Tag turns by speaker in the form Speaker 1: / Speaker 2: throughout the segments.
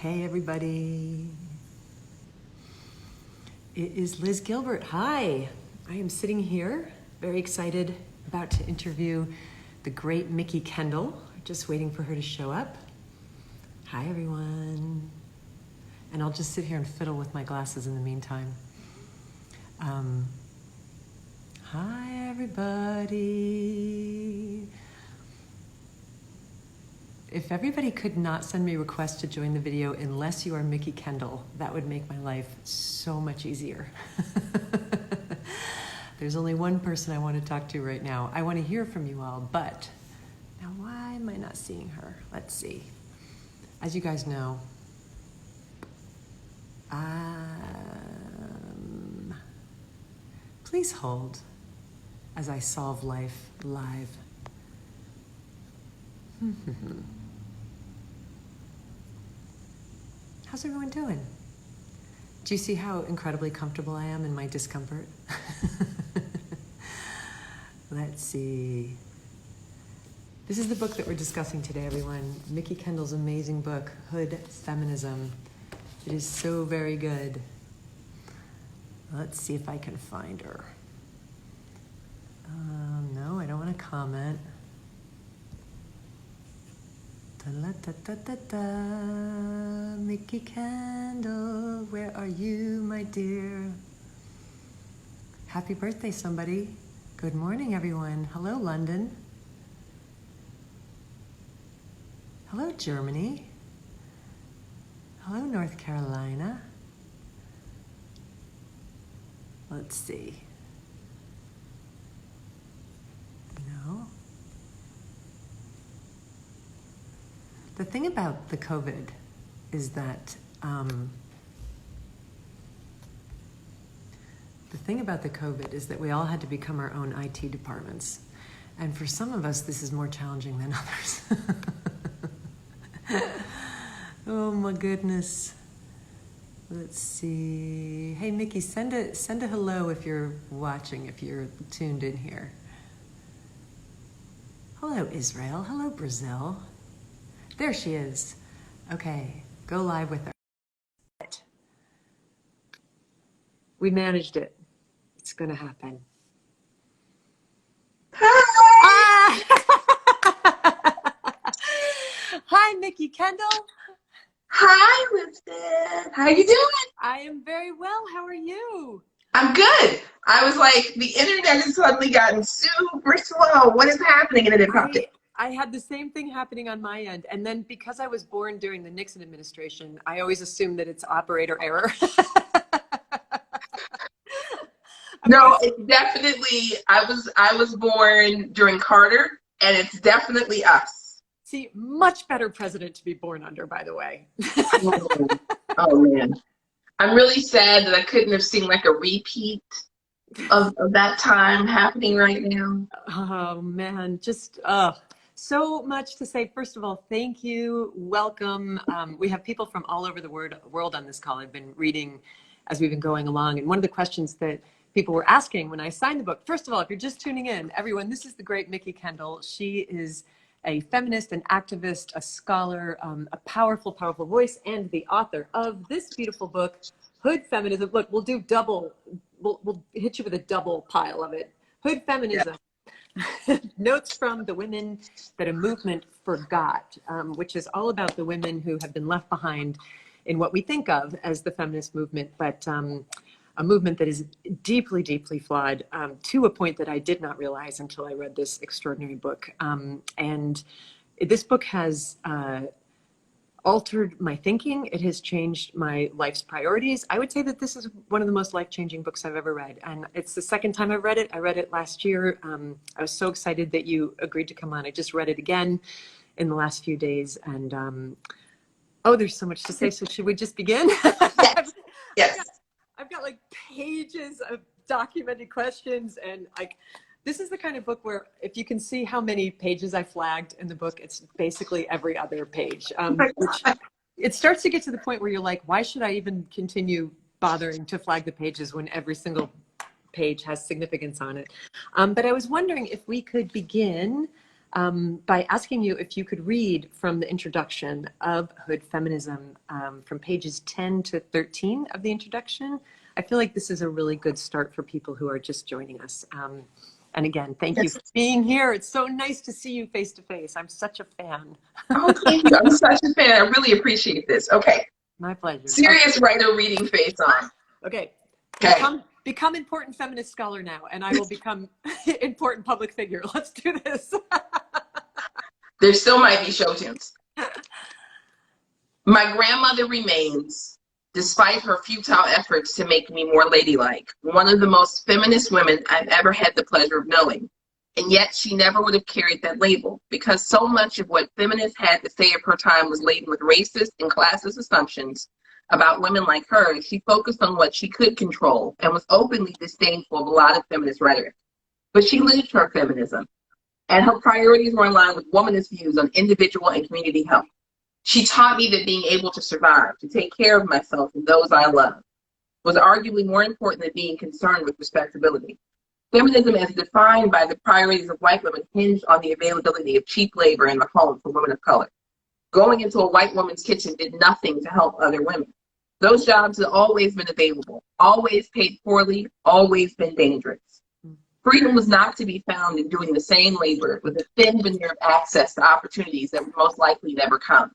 Speaker 1: Hey everybody. It is Liz Gilbert. Hi. I am sitting here, very excited, about to interview the great Mickey Kendall. Just waiting for her to show up. Hi everyone. And I'll just sit here and fiddle with my glasses in the meantime. Hi everybody. If everybody could not send me requests to join the video unless you are Mickey Kendall, that would make my life so much easier. There's only one person I want to talk to right now. I want to hear from you all, but now why am I not seeing her? Let's see. As you guys know, please hold as I solve life live. How's everyone doing? Do you see how incredibly comfortable I am in my discomfort? Let's see. This is the book that we're discussing today, everyone. Mickey Kendall's amazing book, Hood Feminism. It is so very good. Let's see if I can find her. No, I don't want to comment. Mickey Kendall, where are you, my dear? Happy birthday, somebody. Good morning, everyone. Hello, London. Hello, Germany. Hello, North Carolina. Let's see. No. The thing about the COVID is that we all had to become our own IT departments. And for some of us, this is more challenging than others. Oh my goodness. Let's see. Hey, Mickey, send a hello if you're watching, if you're tuned in here. Hello, Israel. Hello, Brazil. There she is. Okay, go live with her. We managed it. It's gonna happen. Hi! Hi, Mickey Kendall.
Speaker 2: Hi, Winston. How you doing?
Speaker 1: I am very well. How are you?
Speaker 2: I'm good. I was like, the internet has suddenly gotten super slow. What is happening? And then it popped in.
Speaker 1: I had the same thing happening on my end. And then because I was born during the Nixon administration, I always assume that it's operator error.
Speaker 2: No, it's definitely, I was born during Carter, and it's definitely us.
Speaker 1: See, much better president to be born under, by the way.
Speaker 2: Oh, man. I'm really sad that I couldn't have seen like a repeat of that time happening right now.
Speaker 1: Oh, man, just so much to say. First of all, thank you. Welcome. We have people from all over the world on this call. I've been reading as we've been going along. And one of the questions that people were asking when I signed the book, first of all, if you're just tuning in, everyone, this is the great Mickey Kendall. She is a feminist, an activist, a scholar, a powerful, powerful voice, and the author of this beautiful book, Hood Feminism. Look, we'll do double, we'll hit you with a double pile of it. Hood Feminism. Yeah. Notes from the Women That a Movement Forgot, which is all about the women who have been left behind in what we think of as the feminist movement, but a movement that is deeply, deeply flawed, to a point that I did not realize until I read this extraordinary book. And this book has altered my thinking. It has changed my life's priorities. I would say that this is one of the most life-changing books I've ever read. And it's the second time I've read it. I read it last year. I was so excited that you agreed to come on. I just read it again in the last few days. And oh, there's so much to say. So should we just begin?
Speaker 2: Yes. Yes.
Speaker 1: I've got like pages of documented questions, and like, this is the kind of book where if you can see how many pages I flagged in the book, it's basically every other page, which it starts to get to the point where you're like, why should I even continue bothering to flag the pages when every single page has significance on it? But I was wondering if we could begin by asking you if you could read from the introduction of Hood Feminism, from pages 10 to 13 of the introduction. I feel like this is a really good start for people who are just joining us. And again, thank you for being here. It's so nice to see you face to face. I'm such a fan.
Speaker 2: Oh, thank you. I'm such a fan. I really appreciate this. Okay.
Speaker 1: My pleasure.
Speaker 2: Serious writer reading face on.
Speaker 1: Okay.
Speaker 2: Okay.
Speaker 1: Become important feminist scholar now, and I will become important public figure. Let's do this.
Speaker 2: There still might be show tunes. My grandmother remains, despite her futile efforts to make me more ladylike, one of the most feminist women I've ever had the pleasure of knowing. And yet she never would have carried that label, because so much of what feminists had to say of her time was laden with racist and classist assumptions about women like her. She focused on what she could control and was openly disdainful of a lot of feminist rhetoric. But she lived her feminism, and her priorities were in line with womanist views on individual and community health. She taught me that being able to survive, to take care of myself and those I love, was arguably more important than being concerned with respectability. Feminism, as defined by the priorities of white women, hinged on the availability of cheap labor in the home for women of color. Going into a white woman's kitchen did nothing to help other women. Those jobs had always been available, always paid poorly, always been dangerous. Freedom was not to be found in doing the same labor with a thin veneer of access to opportunities that would most likely never come.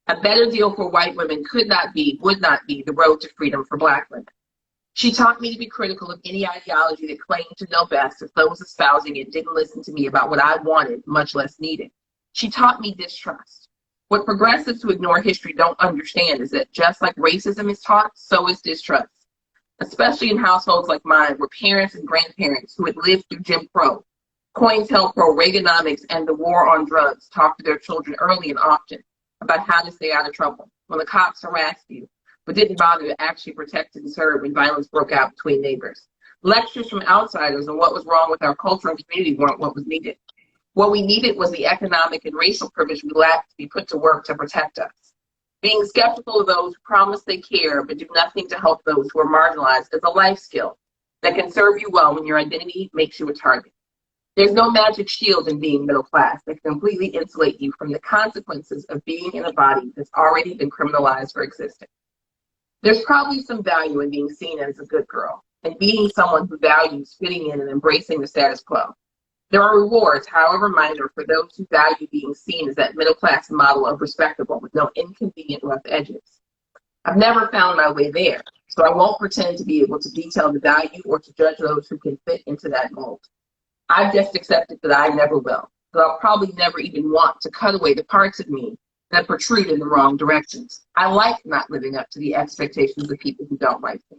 Speaker 2: A better deal for white women could not be, would not be, the road to freedom for black women. She taught me to be critical of any ideology that claimed to know best if those espousing it didn't listen to me about what I wanted, much less needed. She taught me distrust. What progressives who ignore history don't understand is that just like racism is taught, so is distrust. Especially in households like mine, where parents and grandparents who had lived through Jim Crow, COINTELPRO, Reaganomics, and the war on drugs talked to their children early and often about how to stay out of trouble when the cops harassed you, but didn't bother to actually protect and serve when violence broke out between neighbors. Lectures from outsiders on what was wrong with our culture and community weren't what was needed. What we needed was the economic and racial privilege we lacked to be put to work to protect us. Being skeptical of those who promise they care but do nothing to help those who are marginalized is a life skill that can serve you well when your identity makes you a target. There's no magic shield in being middle class that can completely insulate you from the consequences of being in a body that's already been criminalized for existing. There's probably some value in being seen as a good girl and being someone who values fitting in and embracing the status quo. There are rewards, however minor, for those who value being seen as that middle-class model of respectable with no inconvenient rough edges. I've never found my way there, so I won't pretend to be able to detail the value or to judge those who can fit into that mold. I've just accepted that I never will, that I'll probably never even want to cut away the parts of me that protrude in the wrong directions. I like not living up to the expectations of people who don't like me.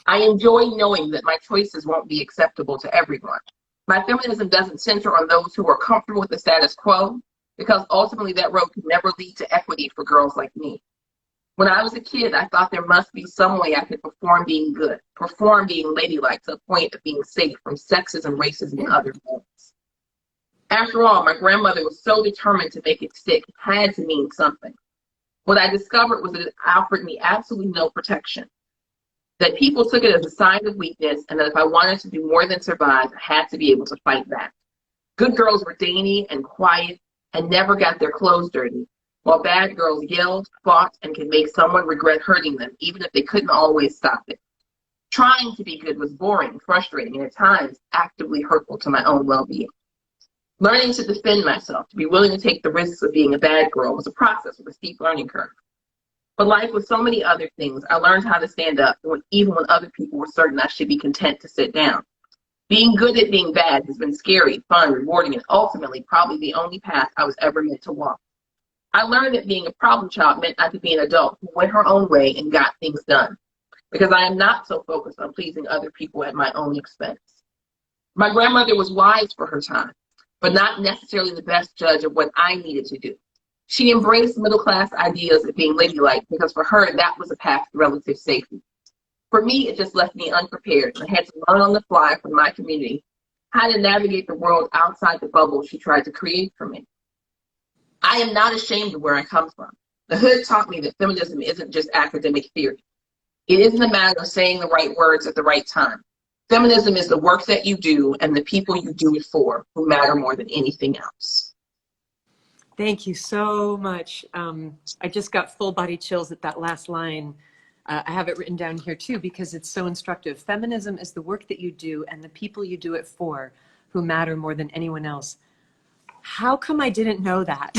Speaker 2: I enjoy knowing that my choices won't be acceptable to everyone. My feminism doesn't center on those who are comfortable with the status quo, because ultimately that road could never lead to equity for girls like me. When I was a kid, I thought there must be some way I could perform being good, perform being ladylike to the point of being safe from sexism, racism, and other things. After all, my grandmother was so determined to make it stick, it had to mean something. What I discovered was that it offered me absolutely no protection, that people took it as a sign of weakness, and that if I wanted to do more than survive, I had to be able to fight back. Good girls were dainty and quiet and never got their clothes dirty, while bad girls yelled, fought, and could make someone regret hurting them, even if they couldn't always stop it. Trying to be good was boring, frustrating, and at times actively hurtful to my own well-being. Learning to defend myself, to be willing to take the risks of being a bad girl, was a process with a steep learning curve. But like with so many other things, I learned how to stand up even when other people were certain I should be content to sit down. Being good at being bad has been scary, fun, rewarding, and ultimately probably the only path I was ever meant to walk. I learned that being a problem child meant I could be an adult who went her own way and got things done, because I am not so focused on pleasing other people at my own expense. My grandmother was wise for her time, but not necessarily the best judge of what I needed to do. She embraced middle-class ideas of being ladylike because for her, that was a path to relative safety. For me, it just left me unprepared, and I had to learn on the fly from my community how to navigate the world outside the bubble she tried to create for me. I am not ashamed of where I come from. The Hood taught me that feminism isn't just academic theory. It isn't a matter of saying the right words at the right time. Feminism is the work that you do and the people you do it for who matter more than anything else.
Speaker 1: Thank you so much. I just got full body chills at that last line. I have it written down here too, because it's so instructive. Feminism is the work that you do and the people you do it for who matter more than anyone else. How come I didn't know that?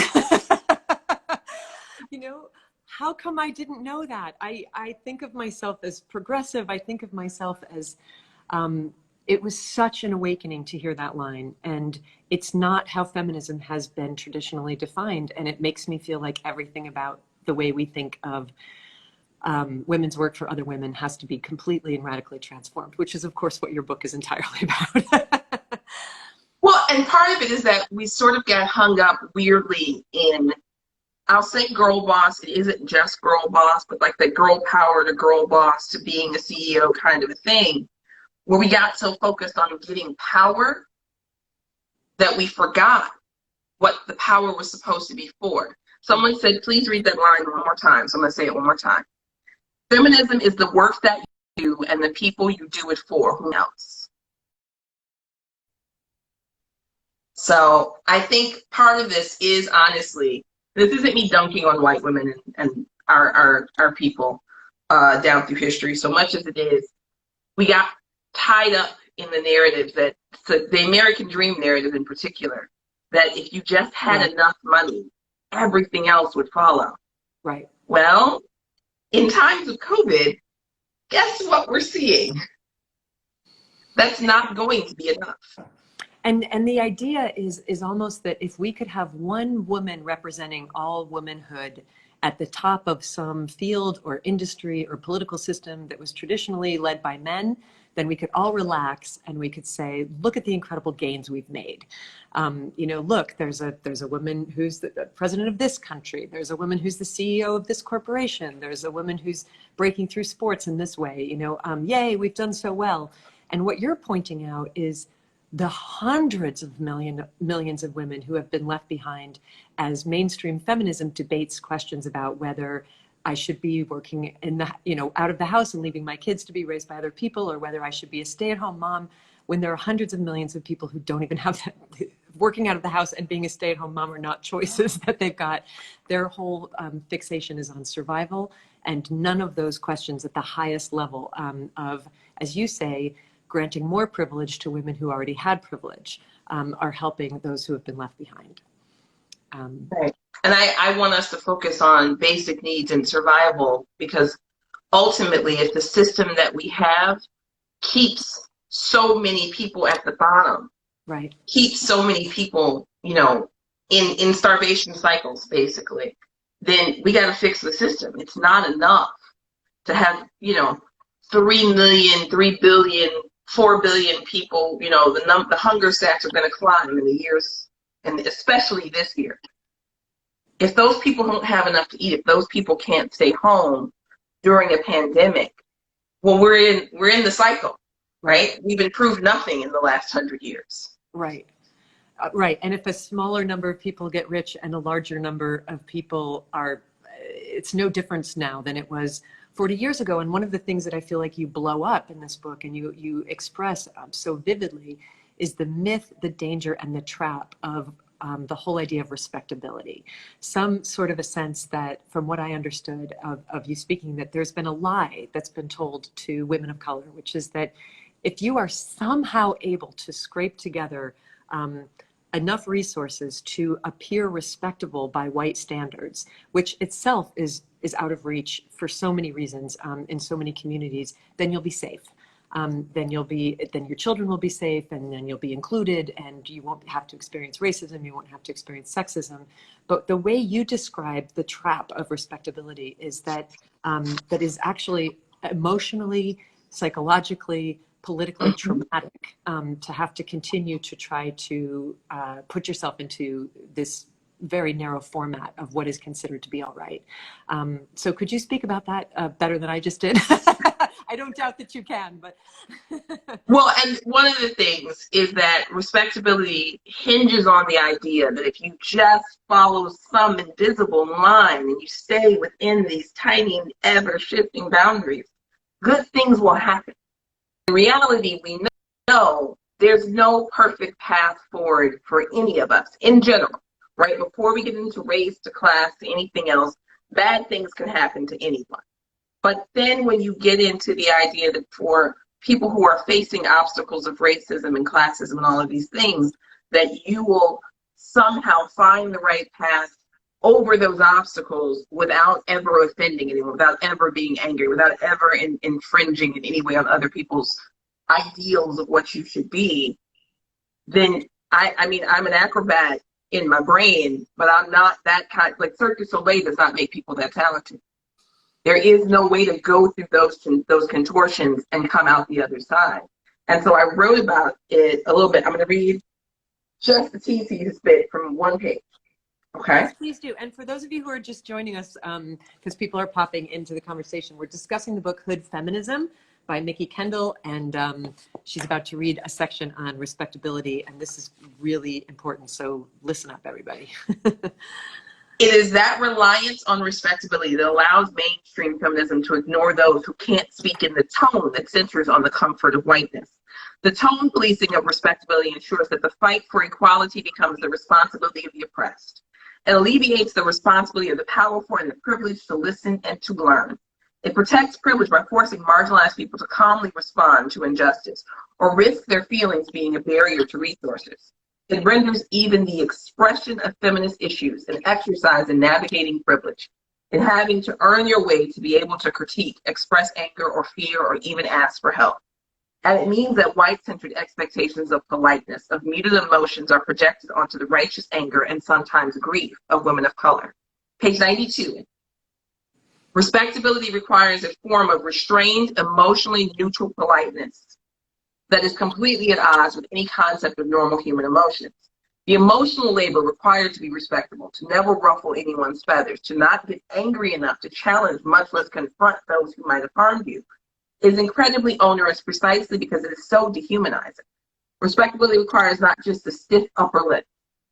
Speaker 1: You know, how come I didn't know that? I think of myself as progressive. I think of myself as, it was such an awakening to hear that line. And it's not how feminism has been traditionally defined. And it makes me feel like everything about the way we think of women's work for other women has to be completely and radically transformed, which is, of course, what your book is entirely about.
Speaker 2: Well, and part of it is that we sort of get hung up weirdly in, I'll say girl boss. It isn't just girl boss, but like the girl power to girl boss to being a CEO kind of a thing, where we got so focused on getting power that we forgot what the power was supposed to be for. Someone said, please read that line one more time. So I'm going to say it one more time. Feminism is the work that you do and the people you do it for, who else? So I think part of this is, honestly, this isn't me dunking on white women and our people down through history so much as it is, we got tied up in the narrative that, so the American dream narrative in particular, that if you just had enough money, everything else would follow.
Speaker 1: Right.
Speaker 2: Well, in times of COVID, guess what we're seeing? That's not going to be enough.
Speaker 1: And the idea is almost that if we could have one woman representing all womanhood at the top of some field or industry or political system that was traditionally led by men, then we could all relax and we could say, look at the incredible gains we've made. You know, look, there's a woman who's the president of this country. There's a woman who's the CEO of this corporation. There's a woman who's breaking through sports in this way. You know, yay, we've done so well. And what you're pointing out is the hundreds of millions of women who have been left behind as mainstream feminism debates questions about whether I should be working in the, you know, out of the house and leaving my kids to be raised by other people, or whether I should be a stay-at-home mom, when there are hundreds of millions of people who don't even have that. Working out of the house and being a stay-at-home mom are not choices that they've got. Their whole fixation is on survival, and none of those questions at the highest level of, as you say, granting more privilege to women who already had privilege are helping those who have been left behind.
Speaker 2: Right. And I want us to focus on basic needs and survival, because ultimately, if the system that we have keeps so many people at the bottom,
Speaker 1: right,
Speaker 2: keeps so many people, you know, in starvation cycles, basically, then we got to fix the system. It's not enough to have, you know, 3 million, 3 billion, 4 billion people. You know, the hunger stats are going to climb in the years, and especially this year. If those people don't have enough to eat, if those people can't stay home during a pandemic, well, we're in the cycle, right? We've improved nothing in the last 100 years.
Speaker 1: Right. Right. And if a smaller number of people get rich and a larger number of people are, it's no difference now than it was 40 years ago. And one of the things that I feel like you blow up in this book and you express so vividly is the myth, the danger, and the trap of the whole idea of respectability. Some sort of a sense that, from what I understood of you speaking, that there's been a lie that's been told to women of color, which is that if you are somehow able to scrape together enough resources to appear respectable by white standards, which itself is out of reach for so many reasons in so many communities, then you'll be safe. Then your children will be safe, and then you'll be included, and you won't have to experience racism, you won't have to experience sexism. But the way you describe the trap of respectability is that that is actually emotionally, psychologically, politically traumatic, to have to continue to try to put yourself into this very narrow format of what is considered to be all right. So could you speak about that better than I just did? I don't doubt that you can, but.
Speaker 2: Well, and one of the things is that respectability hinges on the idea that if you just follow some invisible line and you stay within these tiny, ever-shifting boundaries, good things will happen. reality, we know there's no perfect path forward for any of us in general, right? Before we get into race, to class, to anything else, bad things can happen to anyone. But then when you get into the idea that for people who are facing obstacles of racism and classism and all of these things, that you will somehow find the right path over those obstacles without ever offending anyone, without ever being angry, without ever infringing in any way on other people's ideals of what you should be, then I mean, I'm an acrobat in my brain, but I'm not that kind. Like Cirque du Soleil does not make people that talented. There is no way to go through those contortions and come out the other side. And so I wrote about it a little bit. I'm going to read just the teensy bit from one page. Okay.
Speaker 1: Yes, please do. And for those of you who are just joining us, because people are popping into the conversation, we're discussing the book Hood Feminism by Mickey Kendall, and she's about to read a section on respectability, and this is really important, so listen up, everybody.
Speaker 2: It is that reliance on respectability that allows mainstream feminism to ignore those who can't speak in the tone that centers on the comfort of whiteness. The tone policing of respectability ensures that the fight for equality becomes the responsibility of the oppressed. It alleviates the responsibility of the powerful and the privileged to listen and to learn. It protects privilege by forcing marginalized people to calmly respond to injustice or risk their feelings being a barrier to resources. It renders even the expression of feminist issues an exercise in navigating privilege, in having to earn your way to be able to critique, express anger or fear, or even ask for help. And it means that white-centered expectations of politeness, of muted emotions, are projected onto the righteous anger and sometimes grief of women of color. Page 92. Respectability requires a form of restrained, emotionally neutral politeness that is completely at odds with any concept of normal human emotions. The emotional labor required to be respectable, to never ruffle anyone's feathers, to not get angry enough to challenge, much less confront those who might have harmed you, is incredibly onerous precisely because it is so dehumanizing. Respectability requires not just a stiff upper lip,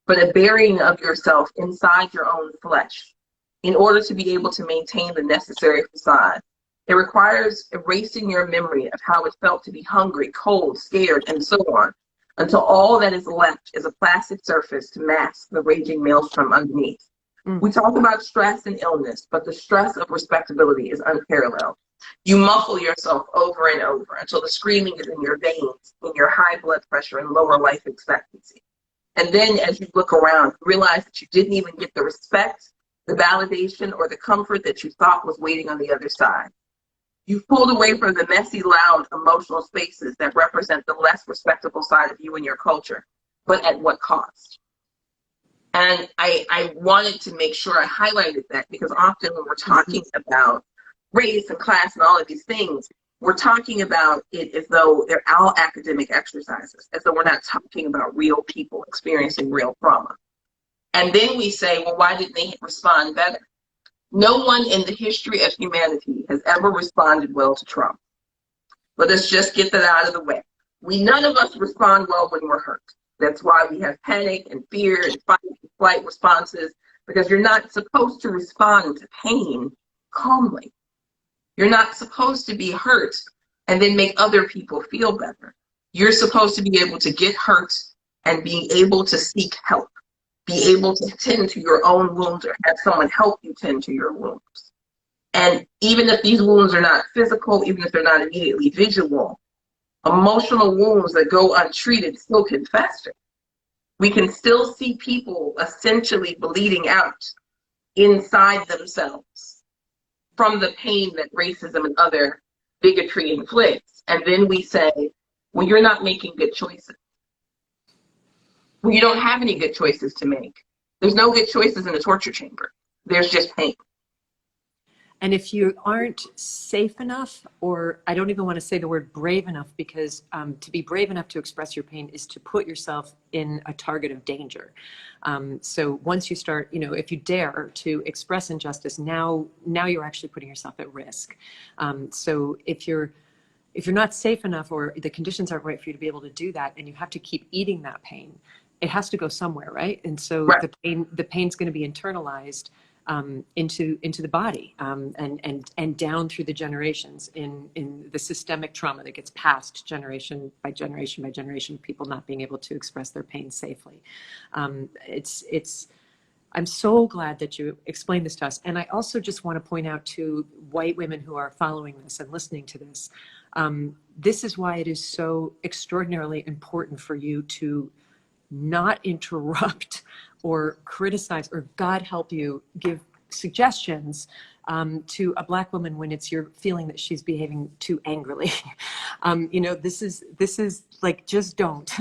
Speaker 2: but a burying of yourself inside your own flesh in order to be able to maintain the necessary facade. It requires erasing your memory of how it felt to be hungry, cold, scared, and so on, until all that is left is a plastic surface to mask the raging maelstrom underneath. We talk about stress and illness, but the stress of respectability is unparalleled. You muffle yourself over and over until the screaming is in your veins, in your high blood pressure and lower life expectancy. And then as you look around, realize that you didn't even get the respect, the validation, or the comfort that you thought was waiting on the other side. You've pulled away from the messy, loud, emotional spaces that represent the less respectable side of you and your culture, but at what cost? And I wanted to make sure I highlighted that because often when we're talking about race and class and all of these things, we're talking about it as though they're all academic exercises, as though we're not talking about real people experiencing real trauma. And then we say, well, why didn't they respond better? No one in the history of humanity has ever responded well to trauma. Let us just get that out of the way. None of us respond well when we're hurt. That's why we have panic and fear and fight and flight responses, because you're not supposed to respond to pain calmly. You're not supposed to be hurt and then make other people feel better. You're supposed to be able to get hurt and be able to seek help, be able to tend to your own wounds or have someone help you tend to your wounds. And even if these wounds are not physical, even if they're not immediately visual, emotional wounds that go untreated still can fester. We can still see people essentially bleeding out inside themselves from the pain that racism and other bigotry inflicts. And then we say, well, you're not making good choices. Well, you don't have any good choices to make. There's no good choices in the torture chamber. There's just pain.
Speaker 1: And if you aren't safe enough, or I don't even want to say the word brave enough, because to be brave enough to express your pain is to put yourself in a target of danger. So once you start, if you dare to express injustice, now you're actually putting yourself at risk. So if you're not safe enough, or the conditions aren't right for you to be able to do that, and you have to keep eating that pain, it has to go somewhere, right? And so right. the pain's going to be internalized. into the body, and down through the generations in the systemic trauma that gets passed generation by generation by generation, people not being able to express their pain safely. I'm so glad that you explained this to us. And I also just want to point out to white women who are following this and listening to this, this is why it is so extraordinarily important for you to not interrupt or criticize, or God help you, give suggestions to a Black woman when it's your feeling that she's behaving too angrily. This is like, just don't.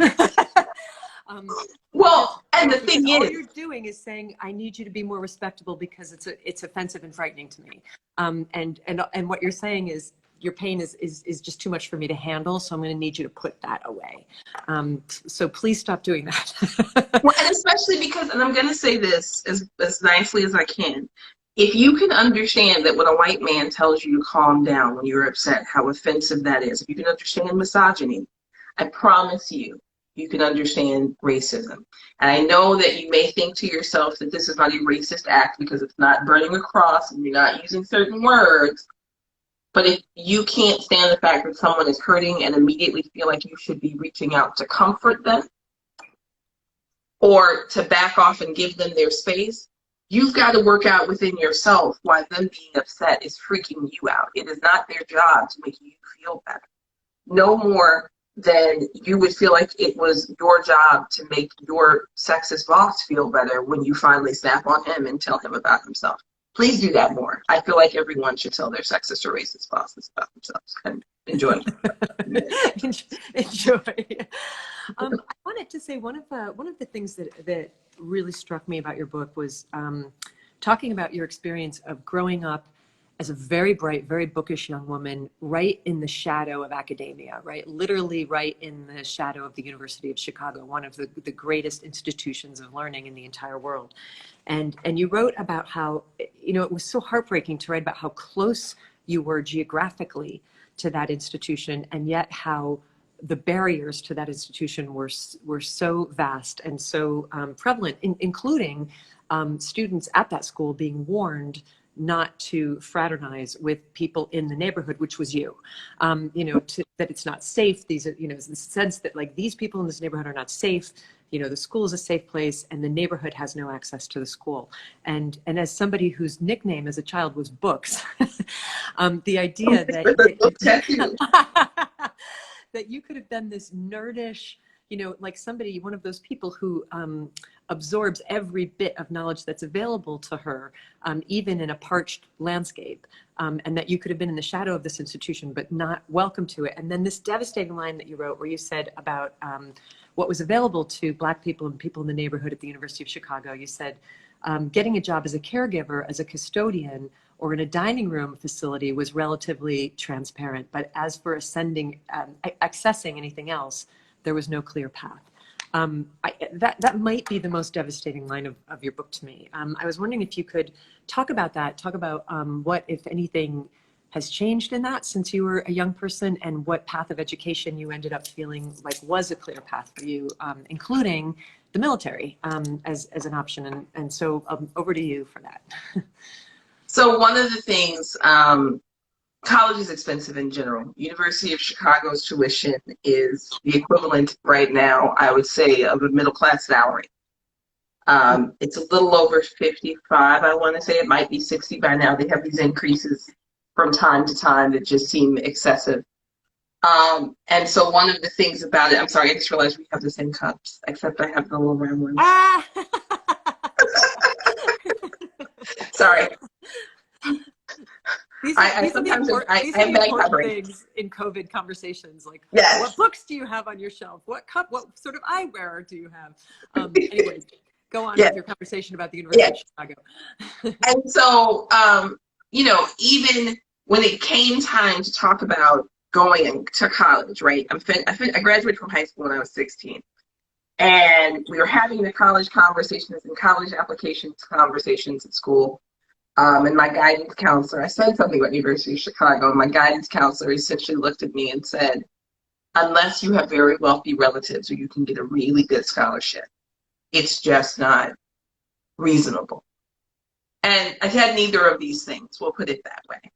Speaker 2: Well, and the thing
Speaker 1: all
Speaker 2: is,
Speaker 1: you're doing is saying, I need you to be more respectable because it's offensive and frightening to me. And what you're saying is, your pain is just too much for me to handle, so I'm going to need you to put that away. So please stop doing that.
Speaker 2: well, and especially because, and I'm going to say this as nicely as I can, if you can understand that when a white man tells you to calm down when you're upset, how offensive that is, if you can understand misogyny, I promise you, you can understand racism. And I know that you may think to yourself that this is not a racist act because it's not burning a cross and you're not using certain words. But if you can't stand the fact that someone is hurting and immediately feel like you should be reaching out to comfort them or to back off and give them their space, you've got to work out within yourself why them being upset is freaking you out. It is not their job to make you feel better. No more than you would feel like it was your job to make your sexist boss feel better when you finally snap on him and tell him about himself. Please do that more. I feel like everyone should tell their sexist or racist bosses about themselves and enjoy.
Speaker 1: Enjoy. I wanted to say one of the things that really struck me about your book was talking about your experience of growing up as a very bright, very bookish young woman, right in the shadow of academia, right? Literally right in the shadow of the University of Chicago, one of the greatest institutions of learning in the entire world. And you wrote about how, it was so heartbreaking to write about how close you were geographically to that institution, and yet how the barriers to that institution were so vast and so prevalent, including students at that school being warned not to fraternize with people in the neighborhood, which was you, that it's not safe. These are, the sense that like these people in this neighborhood are not safe. The school is a safe place and the neighborhood has no access to the school. And as somebody whose nickname as a child was Books, the idea that you could have been this nerdish, like somebody, one of those people who absorbs every bit of knowledge that's available to her, even in a parched landscape, and that you could have been in the shadow of this institution, but not welcome to it. And then this devastating line that you wrote where you said about what was available to Black people and people in the neighborhood at the University of Chicago. You said, getting a job as a caregiver, as a custodian, or in a dining room facility was relatively transparent. But as for accessing anything else, there was no clear path. That might be the most devastating line of your book to me. I was wondering if you could talk about that, talk about what, if anything, has changed in that since you were a young person, and what path of education you ended up feeling like was a clear path for you, including the military as an option. And so over to you for that.
Speaker 2: So one of the things, college is expensive in general. University of Chicago's tuition is the equivalent right now, I would say, of a middle-class salary. It's a little over 55, I want to say. It might be 60 by now. They have these increases from time to time that just seem excessive. And so one of the things about it, I'm sorry, I just realized we have the same cups, except I have the little round ones.
Speaker 1: Ah!
Speaker 2: Sorry.
Speaker 1: These are the important things in COVID conversations, like, yes. What books do you have on your shelf? What sort of eyewear do you have? Anyway, go on with your conversation about the University of Chicago.
Speaker 2: And so, even when it came time to talk about going to college, right? I graduated from high school when I was 16. And we were having the college conversations and college applications conversations at school. And my guidance counselor, I said something about University of Chicago, and my guidance counselor essentially looked at me and said, unless you have very wealthy relatives or you can get a really good scholarship, it's just not reasonable. And I had neither of these things, we'll put it that way.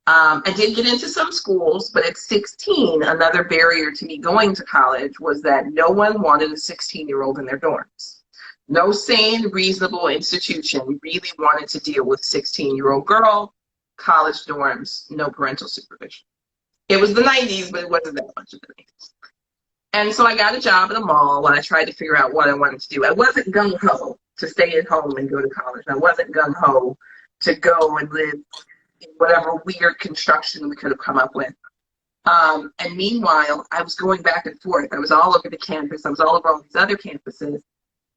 Speaker 2: I did get into some schools, but at 16, another barrier to me going to college was that no one wanted a 16-year-old in their dorms. No sane, reasonable institution really wanted to deal with 16-year-old girl, college dorms, no parental supervision. It was the 90s, but it wasn't that much of the 90s. And so I got a job at a mall and I tried to figure out what I wanted to do. I wasn't gung-ho to stay at home and go to college. I wasn't gung-ho to go and live in whatever weird construction we could have come up with. And meanwhile, I was going back and forth. I was all over the campus. I was all over all these other campuses.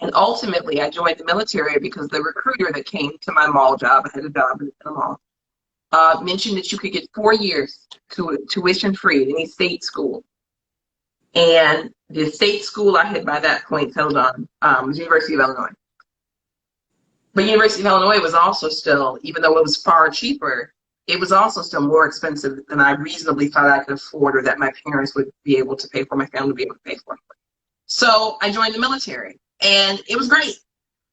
Speaker 2: And ultimately, I joined the military because the recruiter that came to my mall job, I had a job in a mall, mentioned that you could get 4 years tuition free at any state school. And the state school I had by that point settled on was University of Illinois. But University of Illinois was also still, even though it was far cheaper, it was also still more expensive than I reasonably thought I could afford or that my parents would be able to pay for, my family would be able to pay for. So I joined the military, and it was great.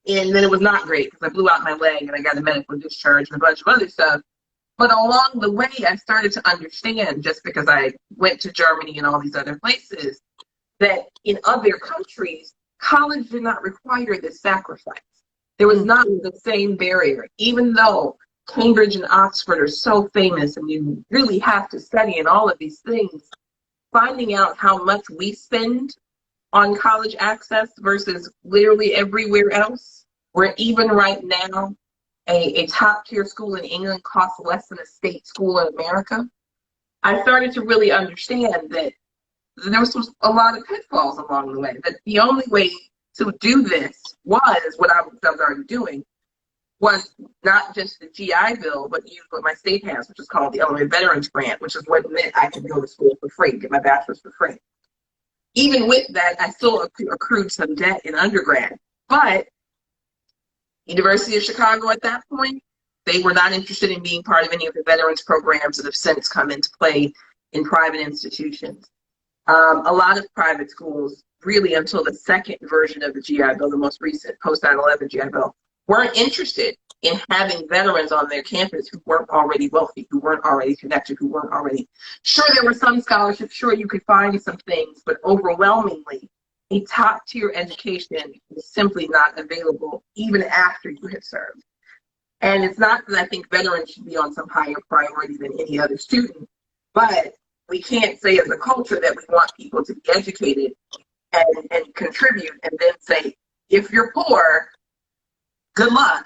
Speaker 2: And then it was not great because I blew out my leg and I got a medical discharge and a bunch of other stuff. But along the way, I started to understand, just because I went to Germany and all these other places, that in other countries, college did not require this sacrifice. There was not the same barrier, even though Cambridge and Oxford are so famous and you really have to study and all of these things. Finding out how much we spend on college access versus literally everywhere else, where even right now, a top tier school in England costs less than a state school in America. I started to really understand that there was a lot of pitfalls along the way, that the only way to do this was what I was already doing, was not just the GI Bill, but use what my state has, which is called the Illinois Veterans Grant, which is what meant I could go to school for free, get my bachelor's for free. Even with that, I still accrued some debt in undergrad. But University of Chicago at that point, they were not interested in being part of any of the veterans programs that have since come into play in private institutions. A lot of private schools, really until the second version of the GI Bill, the most recent post 9/11 GI Bill, weren't interested in having veterans on their campus who weren't already wealthy, who weren't already connected, who weren't already... Sure, there were some scholarships, sure, you could find some things, but overwhelmingly, a top-tier education is simply not available even after you have served. And it's not that I think veterans should be on some higher priority than any other student, but we can't say as a culture that we want people to be educated and contribute and then say, if you're poor, good luck.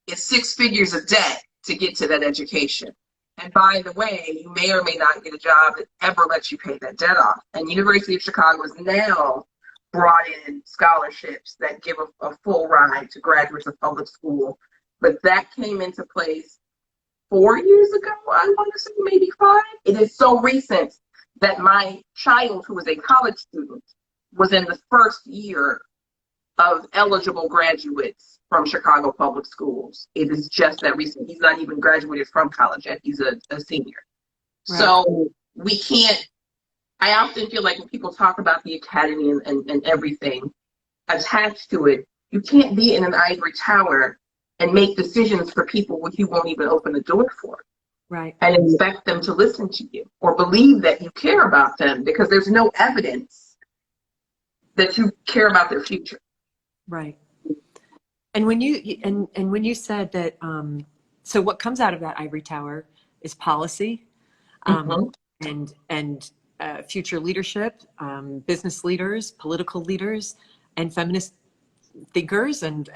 Speaker 2: It's 6 figures of debt to get to that education. And by the way, you may or may not get a job that ever lets you pay that debt off. And University of Chicago is now brought in scholarships that give a full ride to graduates of public school. But that came into place 4 years ago, I want to say, maybe 5. It is so recent that my child, who was a college student, was in the first year of eligible graduates from Chicago public schools. It is just that recent. He's not even graduated from college yet. He's a senior. Right. So we can't, I often feel like when people talk about the academy and everything attached to it, you can't be in an ivory tower and make decisions for people which you won't even open the door for.
Speaker 1: Right.
Speaker 2: And expect them to listen to you or believe that you care about them, because there's no evidence that you care about their future. Right.
Speaker 1: And when you said that, so what comes out of that ivory tower is policy, and future leadership, business leaders, political leaders, and feminist thinkers, and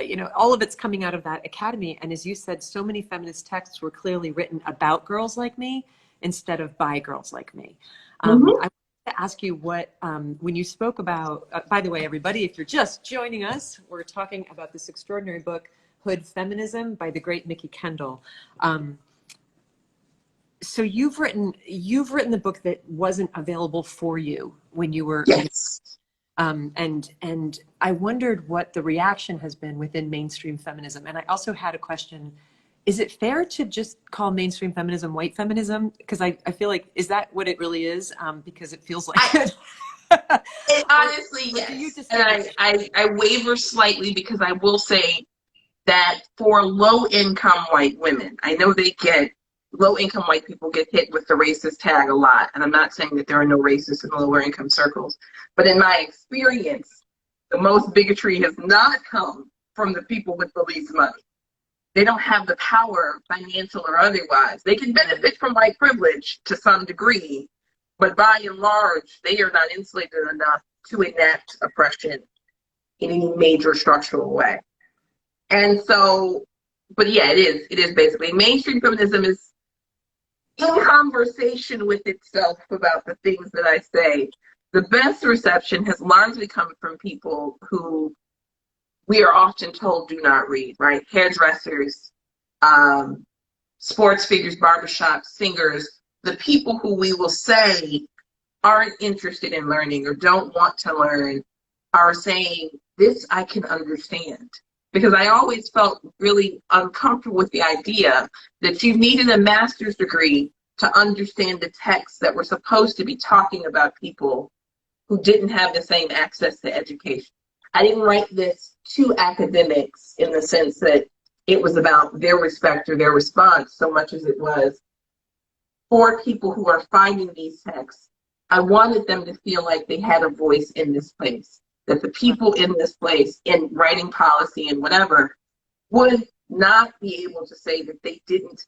Speaker 1: you know, all of it's coming out of that academy. And as you said, so many feminist texts were clearly written about girls like me instead of by girls like me. I wanted to ask you what, when you spoke about, by the way, everybody, if you're just joining us, we're talking about this extraordinary book, Hood Feminism, by the great Mickey Kendall. So you've written the book that wasn't available for you when you were,
Speaker 2: yes.
Speaker 1: And I wondered what the reaction has been within mainstream feminism. And I also had a question: is it fair to just call mainstream feminism white feminism? Because I feel like, is that what it really is? Because it feels like it.
Speaker 2: Honestly, yes. And I waver slightly, because I will say that for low-income white women, I know low-income white people get hit with the racist tag a lot, and I'm not saying that there are no racists in lower-income circles, but in my experience, the most bigotry has not come from the people with the least money. They don't have the power, financial or otherwise. They can benefit from white privilege to some degree, but by and large, they are not insulated enough to enact oppression in any major structural way. And so, but yeah, it is basically mainstream feminism is in conversation with itself about the things that I say. The best reception has largely come from people who we are often told do not read, right? Hairdressers, sports figures, barbershops, singers, the people who we will say aren't interested in learning or don't want to learn are saying, this I can understand. Because I always felt really uncomfortable with the idea that you needed a master's degree to understand the texts that were supposed to be talking about people who didn't have the same access to education. I didn't write this to academics in the sense that it was about their respect or their response so much as it was for people who are finding these texts. I wanted them to feel like they had a voice in this place, that the people in this place in writing policy and whatever would not be able to say that they didn't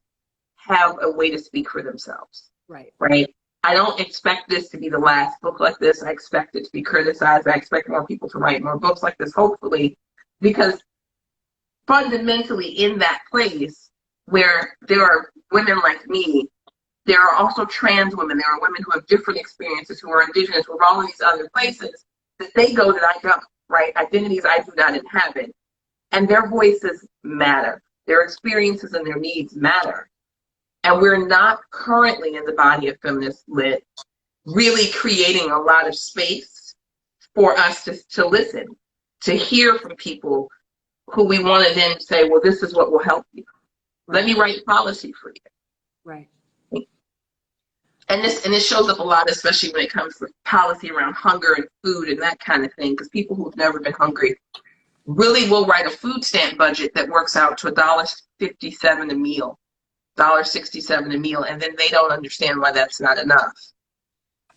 Speaker 2: have a way to speak for themselves. Right? I don't expect this to be the last book like this. I expect it to be criticized. I expect more people to write more books like this, hopefully, because fundamentally in that place where there are women like me, there are also trans women, there are women who have different experiences, who are indigenous, who are all in these other places that they go that I don't, right? Identities I do not inhabit. And their voices matter. Their experiences and their needs matter. And we're not currently in the body of feminist lit really creating a lot of space for us to listen, to hear from people who we want to then say, well, this is what will help you. Right. Let me write policy for you.
Speaker 1: Right.
Speaker 2: And this shows up a lot, especially when it comes to policy around hunger and food and that kind of thing, because people who've never been hungry really will write a food stamp budget that works out to $1.57 a meal, $1.67 a meal, and then they don't understand why that's not enough.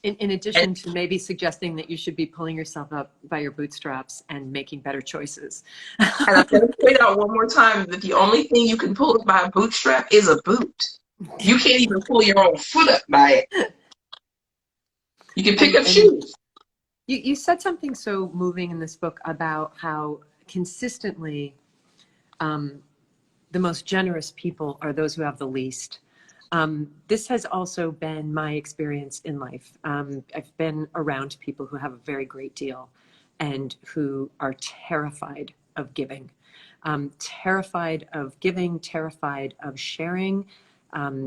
Speaker 1: In addition to maybe suggesting that you should be pulling yourself up by your bootstraps and making better choices.
Speaker 2: And I'm going to point out one more time that the only thing you can pull up by a bootstrap is a boot. You can't even pull your own foot up by it. You can pick up shoes.
Speaker 1: You said something so moving in this book about how consistently the most generous people are those who have the least. This has also been my experience in life. I've been around people who have a very great deal and who are terrified of giving. Terrified of giving, terrified of sharing,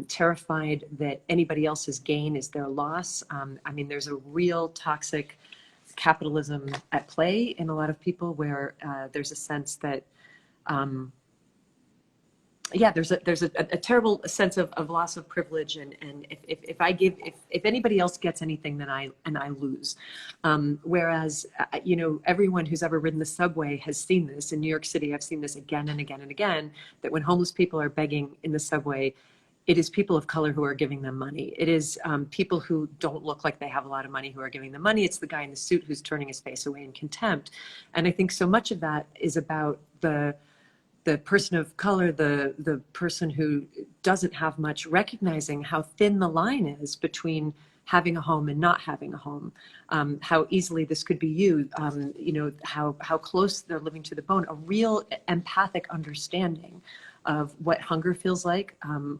Speaker 1: terrified that anybody else's gain is their loss. I mean, there's a real toxic capitalism at play in a lot of people where there's a sense that there's a terrible sense of loss of privilege, and if I give, if anybody else gets anything, then I lose. Whereas everyone who's ever ridden the subway has seen this. In New York City, I've seen this again and again and again, that when homeless people are begging in the subway, it is people of color who are giving them money. It is people who don't look like they have a lot of money who are giving them money. It's the guy in the suit who's turning his face away in contempt. And I think so much of that is about the person of color, the person who doesn't have much, recognizing how thin the line is between having a home and not having a home, how easily this could be you, how close they're living to the bone, a real empathic understanding of what hunger feels like,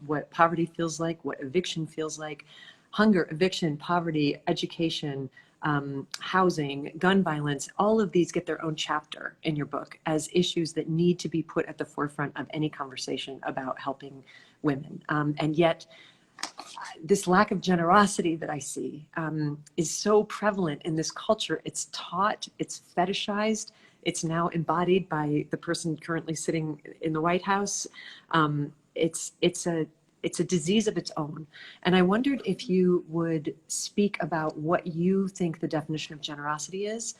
Speaker 1: what poverty feels like, what eviction feels like. Hunger, eviction, poverty, education, housing, gun violence, all of these get their own chapter in your book as issues that need to be put at the forefront of any conversation about helping women. And yet, this lack of generosity that I see is so prevalent in this culture. It's taught, it's fetishized, it's now embodied by the person currently sitting in the White House. It's a it's a disease of its own. And I wondered if you would speak about what you think the definition of generosity is,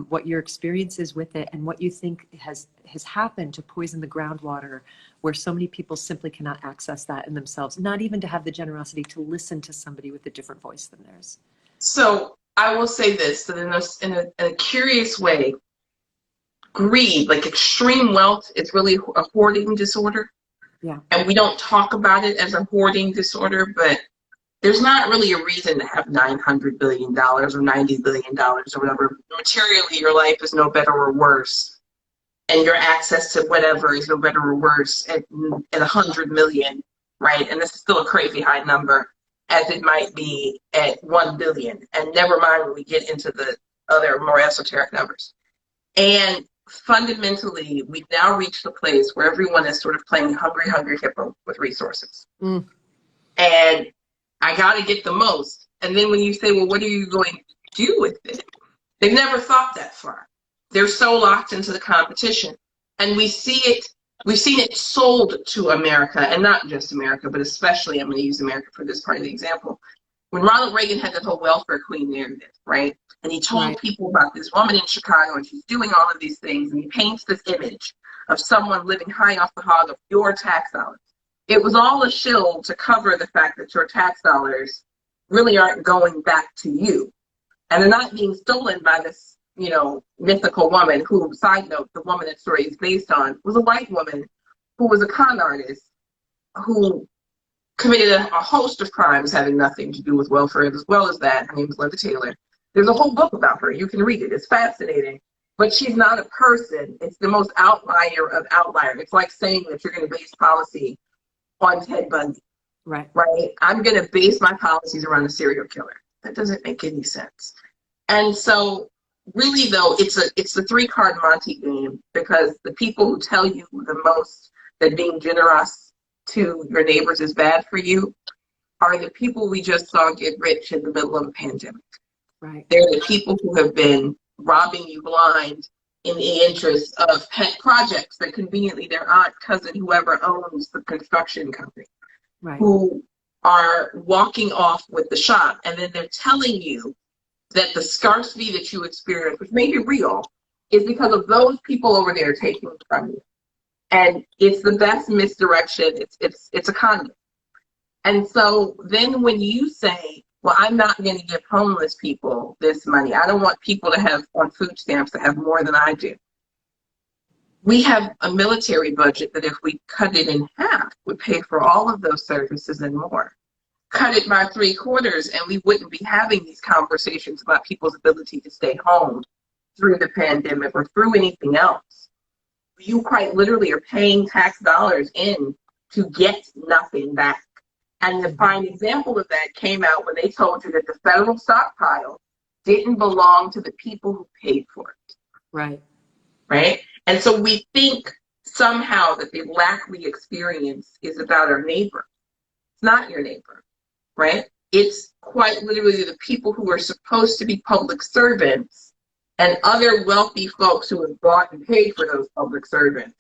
Speaker 1: what your experience is with it, and what you think has happened to poison the groundwater where so many people simply cannot access that in themselves, not even to have the generosity to listen to somebody with a different voice than theirs.
Speaker 2: So I will say this, that in a curious way, greed, like extreme wealth, is really a hoarding disorder.
Speaker 1: Yeah.
Speaker 2: And we don't talk about it as a hoarding disorder, but there's not really a reason to have $900 billion or $90 billion or whatever. Materially, your life is no better or worse, and your access to whatever is no better or worse at 100 million, right? And this is still a crazy high number, as it might be at 1 billion. And never mind when we get into the other more esoteric numbers. And fundamentally, we've now reached a place where everyone is sort of playing hungry hippo with resources. And I got to get the most. And then when you say, well, what are you going to do with it? They've never thought that far. They're so locked into the competition. And we've seen it sold to America, and not just America, but especially, I'm going to use America for this part of the example. When Ronald Reagan had that whole welfare queen narrative, right? And he told people about this woman in Chicago, and she's doing all of these things, and he paints this image of someone living high off the hog of your tax dollars. It was all a shill to cover the fact that your tax dollars really aren't going back to you. And they're not being stolen by this, mythical woman who, side note, the woman that story is based on was a white woman who was a con artist who committed a host of crimes having nothing to do with welfare. As well as that, her name is Linda Taylor. There's a whole book about her. You can read it. It's fascinating. But she's not a person. It's the most outlier of outliers. It's like saying that you're going to base policy on Ted Bundy. Right? I'm going to base my policies around a serial killer. That doesn't make any sense. And so, really, though, it's the 3-card Monte game, because the people who tell you the most that being generous to your neighbors is bad for you are the people we just saw get rich in the middle of a pandemic. Right. They're the people who have been robbing you blind in the interest of pet projects that conveniently their aunt, cousin, whoever owns the construction company, who are walking off with the shop, and then they're telling you that the scarcity that you experience, which may be real, is because of those people over there taking from you. And it's the best misdirection. It's a con. And so then when you say, well, I'm not going to give homeless people this money. I don't want people to have on food stamps to have more than I do. We have a military budget that if we cut it in half would pay for all of those services and more. Cut it by 3/4 and we wouldn't be having these conversations about people's ability to stay home through the pandemic or through anything else. You quite literally are paying tax dollars in to get nothing back. And the fine example of that came out when they told you that the federal stockpile didn't belong to the people who paid for it. Right? And so we think somehow that the lack we experience is about our neighbor. It's not your neighbor, right? It's quite literally the people who are supposed to be public servants and other wealthy folks who have bought and paid for those public servants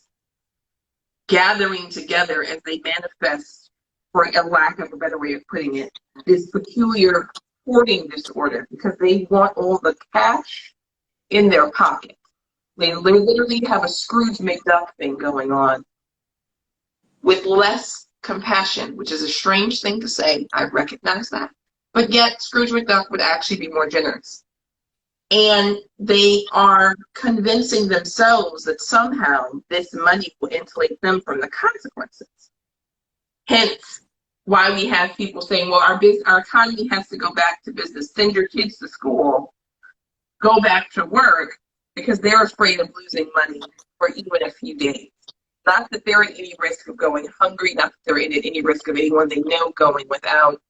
Speaker 2: gathering together as they manifest, for a lack of a better way of putting it, this peculiar hoarding disorder, because they want all the cash in their pocket. They literally have a Scrooge McDuck thing going on with less compassion, which is a strange thing to say. I recognize that. But yet Scrooge McDuck would actually be more generous. And they are convincing themselves that somehow this money will insulate them from the consequences. Hence, why we have people saying, well, our economy has to go back to business. Send your kids to school. Go back to work, because they're afraid of losing money for even a few days. Not that they're at any risk of going hungry, not that they're at any risk of anyone they know going without.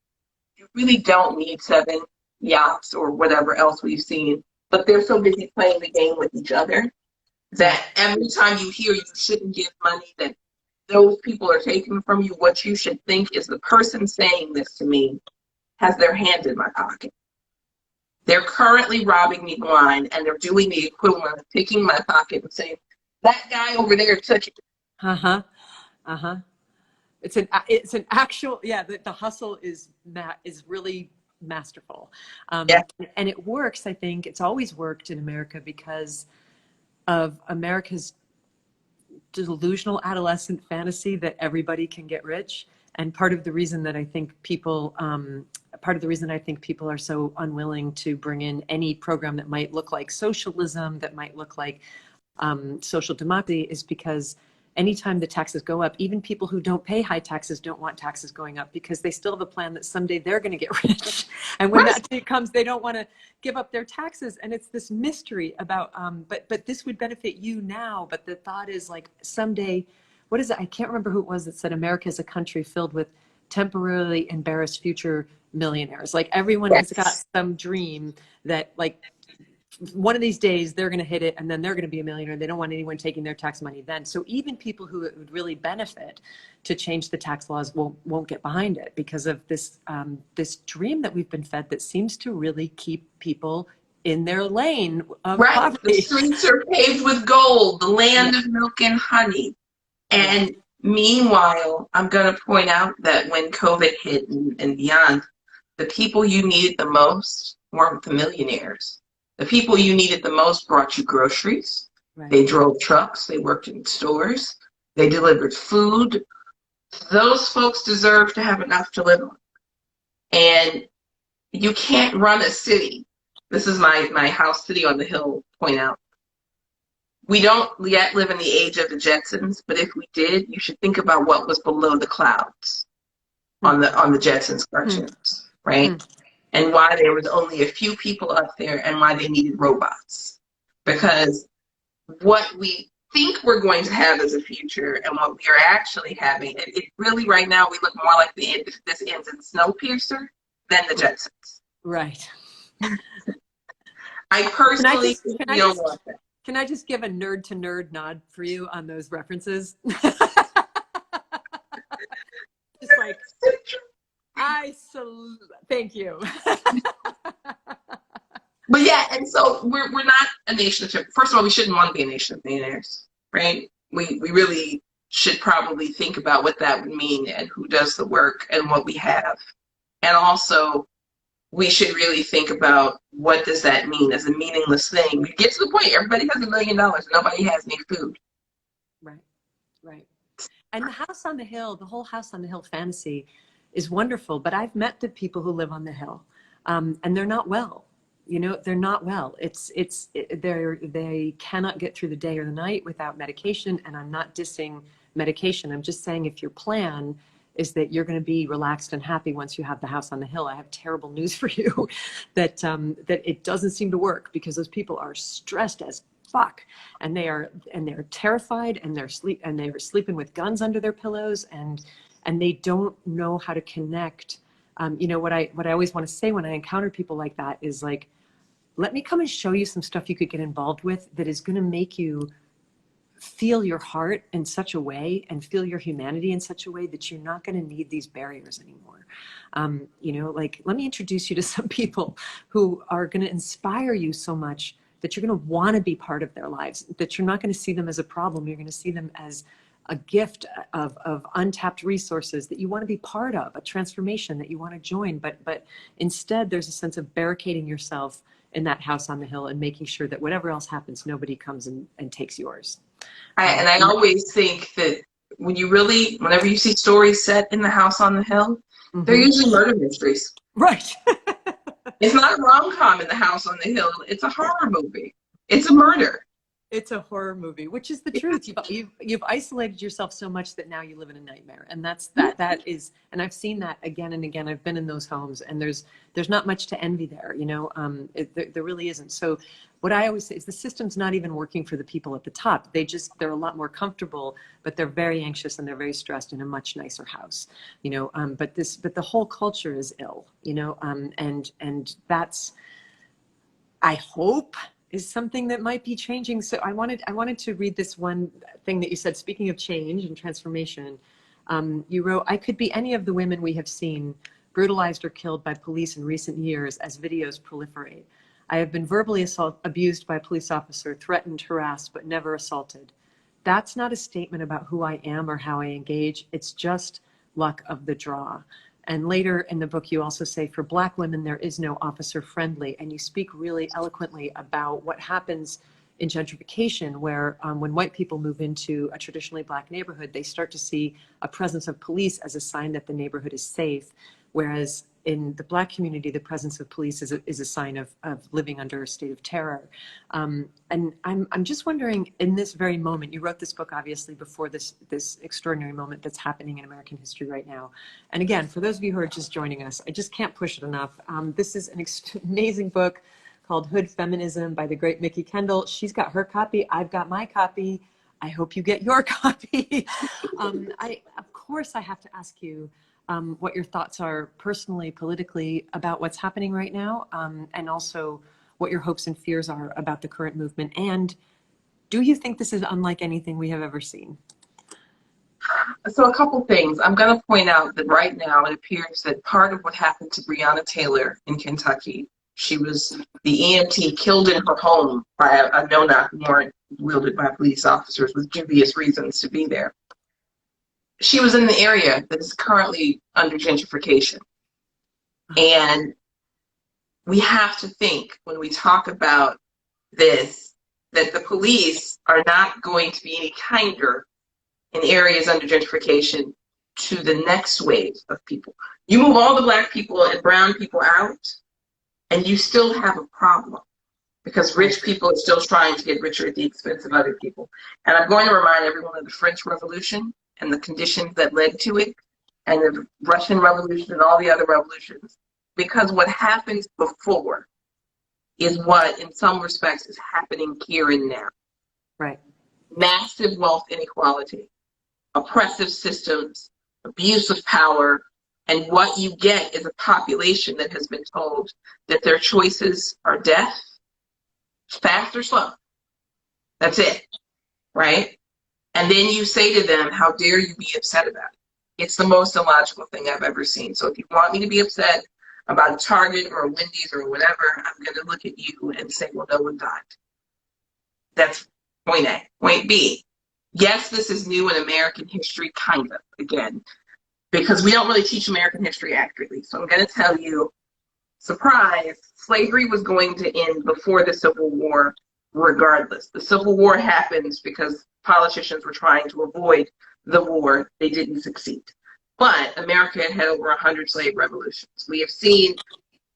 Speaker 2: You really don't need 7 yachts or whatever else we've seen, but they're so busy playing the game with each other that every time you hear you shouldn't give money, that those people are taking from you, what you should think is the person saying this to me has their hand in my pocket. They're currently robbing me blind, and they're doing the equivalent of picking my pocket and saying, that guy over there took it.
Speaker 1: it's an actual, yeah, the hustle is really masterful.
Speaker 2: Yeah.
Speaker 1: And it works. I think it's always worked in America because of America's delusional adolescent fantasy that everybody can get rich. And part of the reason that I think people are so unwilling to bring in any program that might look like socialism, that might look like social democracy, is because anytime the taxes go up, even people who don't pay high taxes don't want taxes going up because they still have a plan that someday they're going to get rich. And when that day comes, they don't want to give up their taxes. And it's this mystery about, but this would benefit you now. But the thought is like someday, what is it? I can't remember who it was that said America is a country filled with temporarily embarrassed future millionaires. Like everyone has got some dream that like, one of these days they're going to hit it and then they're going to be a millionaire. They don't want anyone taking their tax money then. So even people who it would really benefit to change the tax laws won't get behind it because of this this dream that we've been fed that seems to really keep people in their lane of poverty.
Speaker 2: The streets are paved with gold, the land of milk and honey. And meanwhile, I'm going to point out that when COVID hit and beyond, the people you needed the most weren't the millionaires. The people you needed the most brought you groceries. Right. They drove trucks. They worked in stores. They delivered food. Those folks deserve to have enough to live on. And you can't run a city. This is my house city on the hill point out. We don't yet live in the age of the Jetsons, but if we did, you should think about what was below the clouds on the Jetsons cartoons, right? And why there was only a few people up there and why they needed robots. Because what we think we're going to have as a future and what we are actually having, it really right now we look more like this ends in Snowpiercer than the Jetsons.
Speaker 1: Right.
Speaker 2: I personally don't want that.
Speaker 1: Can I just give a nerd to nerd nod for you on those references? Just like, thank you.
Speaker 2: But yeah, and so we're not a nation of, first of all, we shouldn't want to be a nation of millionaires, right? We really should probably think about what that would mean and who does the work and what we have. And also, we should really think about what does that mean as a meaningless thing. We get to the point, everybody has $1 million, nobody has any food.
Speaker 1: Right, right. And the house on the hill, the whole house on the hill fantasy is wonderful, but I've met the people who live on the hill, and they're not well. You know, they're not well. They cannot get through the day or the night without medication, and I'm not dissing medication. I'm just saying if your plan is that you're going to be relaxed and happy once you have the house on the hill, I have terrible news for you, that it doesn't seem to work because those people are stressed as fuck, and they're terrified, and they're sleeping with guns under their pillows, and they don't know how to connect. You know, what I always want to say when I encounter people like that is like, let me come and show you some stuff you could get involved with that is going to make you feel your heart in such a way and feel your humanity in such a way that you're not going to need these barriers anymore. You know, like, let me introduce you to some people who are going to inspire you so much that you're going to want to be part of their lives, that you're not going to see them as a problem. You're going to see them as a gift of untapped resources that you want to be part of, a transformation that you want to join. But instead, there's a sense of barricading yourself in that house on the hill and making sure that whatever else happens, nobody comes and takes yours.
Speaker 2: I always think that whenever you see stories set in the house on the hill, they're usually murder mysteries.
Speaker 1: Right.
Speaker 2: It's not a rom-com in the house on the hill. It's a horror movie. It's a murder.
Speaker 1: It's a horror movie, which is the truth. You've isolated yourself so much that now you live in a nightmare, and that is. And I've seen that again and again. I've been in those homes, and there's not much to envy there. You know, there really isn't. So, what I always say is the system's not even working for the people at the top. They're a lot more comfortable, but they're very anxious and they're very stressed in a much nicer house. You know, but the whole culture is ill. You know, and that's, I hope, is something that might be changing. So I wanted to read this one thing that you said, speaking of change and transformation. You wrote, I could be any of the women we have seen brutalized or killed by police in recent years as videos proliferate. I have been verbally abused by a police officer, threatened, harassed, but never assaulted. That's not a statement about who I am or how I engage. It's just luck of the draw. And later in the book, you also say, for Black women, there is no officer friendly. And you speak really eloquently about what happens in gentrification, where when white people move into a traditionally Black neighborhood, they start to see a presence of police as a sign that the neighborhood is safe. Whereas in the Black community, the presence of police is a sign of living under a state of terror. And I'm just wondering, in this very moment, you wrote this book obviously before this extraordinary moment that's happening in American history right now. And again, for those of you who are just joining us, I just can't push it enough. This is an amazing book called Hood Feminism by the great Mickey Kendall. She's got her copy. I've got my copy. I hope you get your copy. Of course, I have to ask you what your thoughts are personally, politically, about what's happening right now, and also what your hopes and fears are about the current movement. And do you think this is unlike anything we have ever seen?
Speaker 2: So a couple things. I'm going to point out that right now it appears that part of what happened to Breonna Taylor in Kentucky, she was the EMT killed in her home by a no-knock warrant wielded by police officers with dubious reasons to be there. She was in the area that is currently under gentrification. And we have to think, when we talk about this, that the police are not going to be any kinder in areas under gentrification to the next wave of people. You move all the Black people and brown people out, and you still have a problem, because rich people are still trying to get richer at the expense of other people. And I'm going to remind everyone of the French Revolution and the conditions that led to it, and the Russian Revolution and all the other revolutions. Because what happens before is what, in some respects, is happening here and now.
Speaker 1: Right.
Speaker 2: Massive wealth inequality, oppressive systems, abuse of power, and what you get is a population that has been told that their choices are death, fast or slow. That's it, right? And then you say to them, how dare you be upset about it? It's the most illogical thing I've ever seen. So if you want me to be upset about a Target or a Wendy's or whatever, I'm going to look at you and say, well, no one died. That's point A. Point B, yes, this is new in American history, kind of, again, because we don't really teach American history accurately. So I'm going to tell you, surprise, slavery was going to end before the Civil War regardless. The Civil War happens because politicians were trying to avoid the war. They didn't succeed. But America had over 100 slave revolutions. We have seen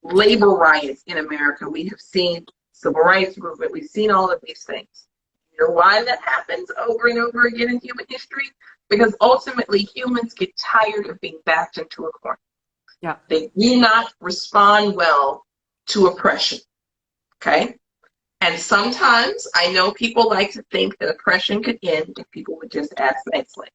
Speaker 2: labor riots in America. We have seen civil rights movement. We've seen all of these things. You know why that happens over and over again in human history? Because ultimately humans get tired of being backed into a corner.
Speaker 1: Yeah.
Speaker 2: They do not respond well to oppression. Okay? And sometimes I know people like to think that oppression could end if people would just act nicely.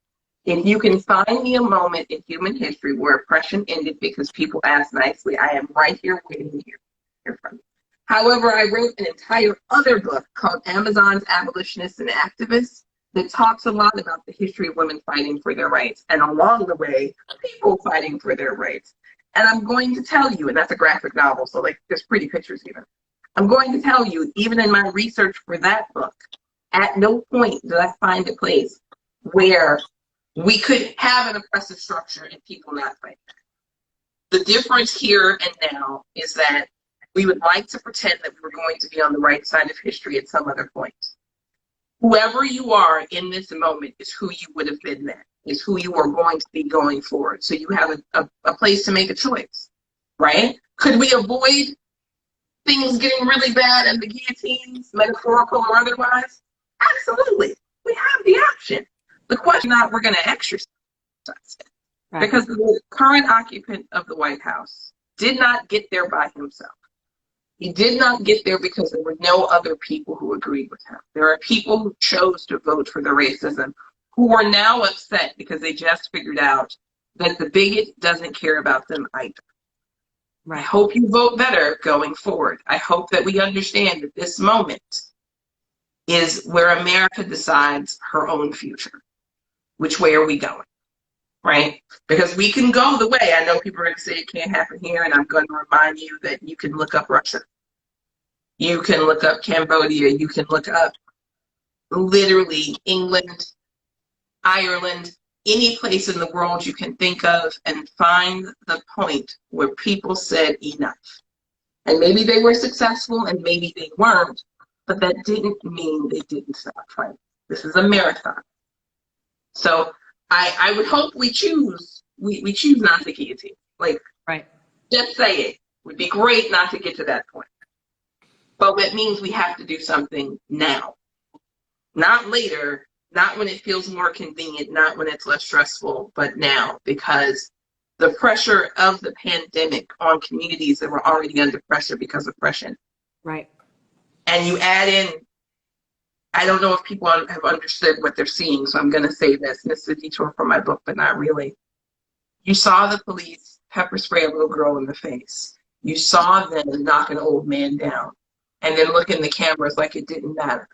Speaker 2: If you can find me a moment in human history where oppression ended because people asked nicely, I am right here waiting to hear from you. However, I wrote an entire other book called Amazon's Abolitionists and Activists that talks a lot about the history of women fighting for their rights, and along the way, people fighting for their rights. And I'm going to tell you, and that's a graphic novel, so like there's pretty pictures even. I'm going to tell you, even in my research for that book, at no point did I find a place where we could have an oppressive structure and people not fight back. The difference here and now is that we would like to pretend that we're going to be on the right side of history at some other point. Whoever you are in this moment is who you would have been then, is who you are going to be going forward. So you have a place to make a choice, right? Could we avoid things getting really bad and the guillotines, metaphorical or otherwise? Absolutely. We have the option. The question is not we're going to exercise it. Right. Because the current occupant of the White House did not get there by himself. He did not get there because there were no other people who agreed with him. There are people who chose to vote for the racism who are now upset because they just figured out that the bigot doesn't care about them either. Right. I hope you vote better going forward. I hope that we understand that this moment is where America decides her own future. Which way are we going? Right? Because we can go the way. I know people are going to say it can't happen here, and I'm going to remind you that you can look up Russia. You can look up Cambodia. You can look up literally England, Ireland, any place in the world you can think of and find the point where people said enough. And maybe they were successful and maybe they weren't, but that didn't mean they didn't stop fighting. This is a marathon. So I would hope we choose not to guillotine. Like,
Speaker 1: Right.
Speaker 2: just say it. It would be great not to get to that point. But that means we have to do something now. Not later, not when it feels more convenient, not when it's less stressful, but now, because the pressure of the pandemic on communities that were already under pressure because of oppression.
Speaker 1: Right.
Speaker 2: And you add in, I don't know if people have understood what they're seeing, so I'm going to say this. This is a detour from my book, but not really. You saw the police pepper spray a little girl in the face. You saw them knock an old man down and then look in the cameras like it didn't matter.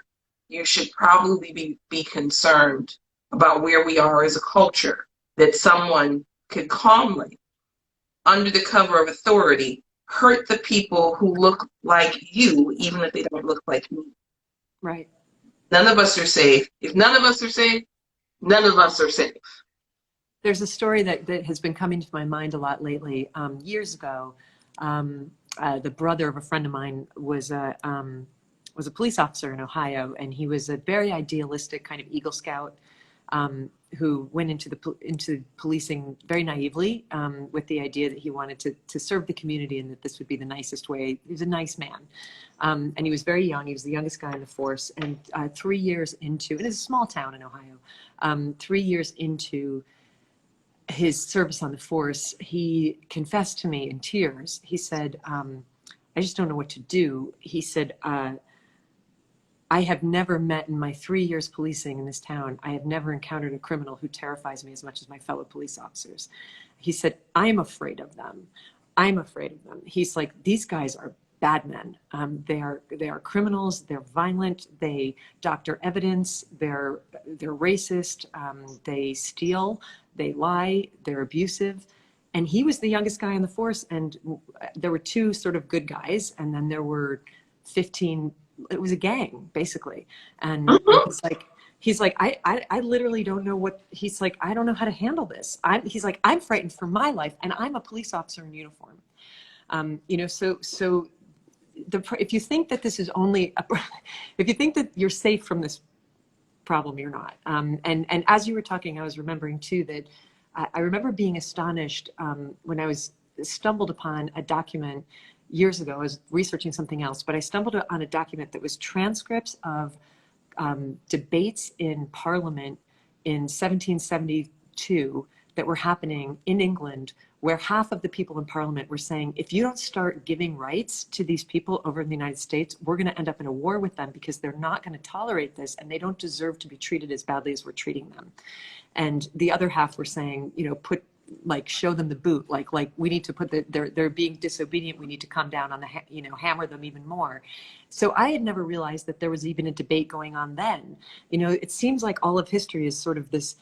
Speaker 2: You should probably be concerned about where we are as a culture, that someone could calmly, under the cover of authority, hurt the people who look like you, even if they don't look like me.
Speaker 1: Right.
Speaker 2: None of us are safe. If none of us are safe, none of us are safe.
Speaker 1: There's a story that has been coming to my mind a lot lately. Years ago, the brother of a friend of mine was a police officer in Ohio, and he was a very idealistic kind of Eagle Scout who went into policing very naively with the idea that he wanted to serve the community and that this would be the nicest way. He was a nice man. And he was very young. He was the youngest guy in the force. And 3 years into, and it's a small town in Ohio, 3 years into his service on the force, he confessed to me in tears. He said, I just don't know what to do. He said, I have never met in my 3 years policing in this town, I have never encountered a criminal who terrifies me as much as my fellow police officers. He said, I'm afraid of them. I'm afraid of them. He's like, these guys are bad men. They are criminals. They're violent. They doctor evidence. They're racist. They steal. They lie. They're abusive. And he was the youngest guy in the force. And there were two sort of good guys. And then there were 15. It was a gang, basically. And he's like, I literally don't know what, he's like, I don't know how to handle this. He's like, I'm frightened for my life, and I'm a police officer in uniform. So if you think that this is only, if you think that you're safe from this problem, you're not. And as you were talking, I was remembering too, that I remember being astonished when I stumbled upon a document years ago. I was researching something else, but I stumbled on a document that was transcripts of debates in Parliament in 1772 that were happening in England, where half of the people in Parliament were saying, if you don't start giving rights to these people over in the United States, we're going to end up in a war with them because they're not going to tolerate this and they don't deserve to be treated as badly as we're treating them. And the other half were saying, show them the boot, like we need to put they're being disobedient, we need to come down on the hammer them even more. So I had never realized that there was even a debate going on then. It seems like all of history is sort of this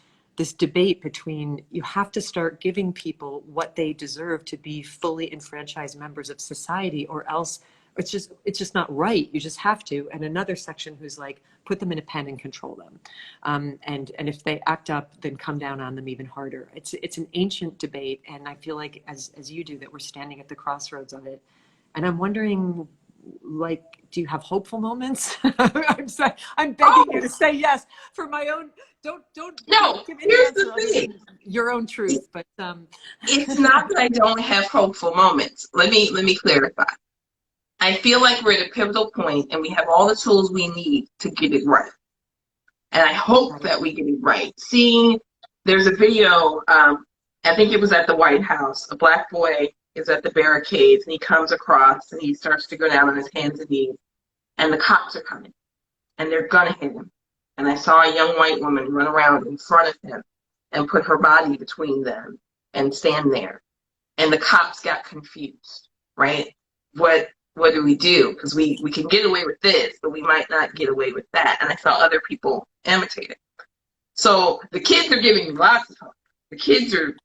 Speaker 1: debate between, you have to start giving people what they deserve to be fully enfranchised members of society, or else it's just not right. You just have to. And another section who's like, put them in a pen and control them. And if they act up, then come down on them even harder. It's an ancient debate. And I feel like as you do, that we're standing at the crossroads of it. And I'm wondering, do you have hopeful moments? I'm begging you to say yes for my own. Don't give any
Speaker 2: here's
Speaker 1: answer
Speaker 2: the thing.
Speaker 1: Your own truth, but
Speaker 2: it's not that I don't have hopeful moments. Let me clarify. I feel like we're at a pivotal point and we have all the tools we need to get it right. And I hope that we get it right. There's a video, I think it was at the White House. A Black boy is at the barricades and he comes across and he starts to go down on his hands and knees. And the cops are coming and they're gonna hit him. And I saw a young white woman run around in front of him and put her body between them and stand there. And the cops got confused, right? What do we do? Because we can get away with this, but we might not get away with that. And I saw other people imitate it. So the kids are giving me lots of hope. The kids are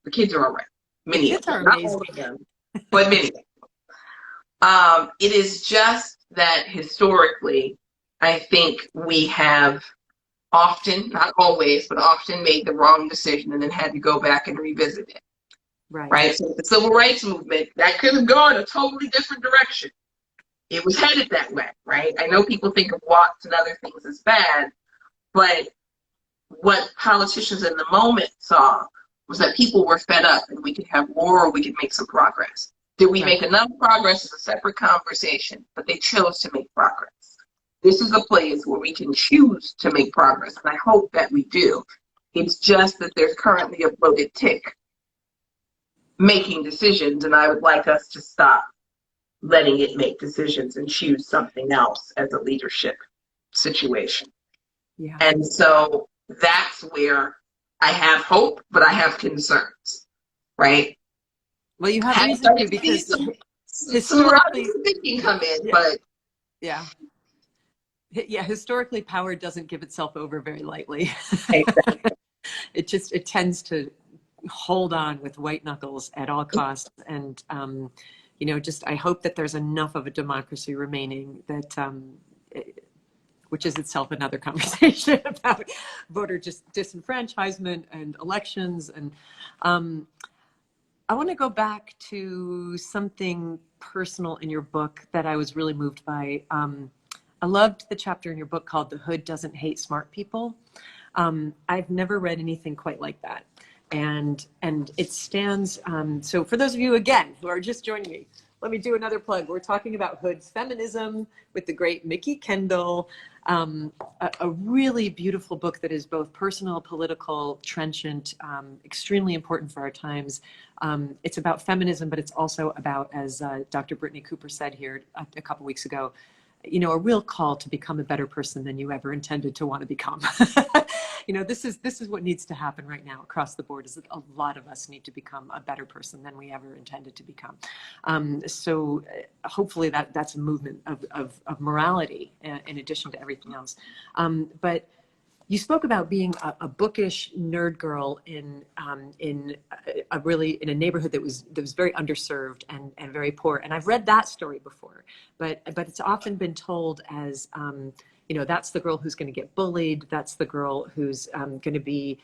Speaker 2: all right. Many of them, not all of them, but many of them. It is just that historically, I think we have often, not always, but often made the wrong decision and then had to go back and revisit it. Right? So the civil rights movement, that could have gone a totally different direction. It was headed that way, right? I know people think of Watts and other things as bad, but what politicians in the moment saw was that people were fed up and we could have war or we could make some progress. Did we make enough progress is a separate conversation, but they chose to make progress. This is a place where we can choose to make progress, and I hope that we do. It's just that there's currently a bloated tick making decisions, and I would like us to stop letting it make decisions and choose something else as a leadership situation. Yeah. And so that's where I have hope, but I have concerns, right?
Speaker 1: Well, you have reason to, because historically
Speaker 2: thinking come in, but
Speaker 1: yeah, historically power doesn't give itself over very lightly.
Speaker 2: Exactly.
Speaker 1: It tends to hold on with white knuckles at all costs, and you know, just I hope that there's enough of a democracy remaining that which is itself another conversation about voter disenfranchisement and elections. And I want to go back to something personal in your book that I was really moved by. I loved the chapter in your book called "The Hood Doesn't Hate Smart People." I've never read anything quite like that. And it stands, so for those of you, again, who are just joining me, let me do another plug. We're talking about Hood's feminism with the great Mickey Kendall, a really beautiful book that is both personal, political, trenchant, extremely important for our times. It's about feminism, but it's also about, as Dr. Brittany Cooper said here a couple weeks ago, you know, a real call to become a better person than you ever intended to want to become. You know, this is what needs to happen right now across the board, is that a lot of us need to become a better person than we ever intended to become. So hopefully that's a movement of morality in addition to everything else. But you spoke about being a bookish nerd girl in a neighborhood that was very underserved and very poor. And I've read that story before, but it's often been told as, you know, that's the girl who's going to get bullied. That's the girl who's going to be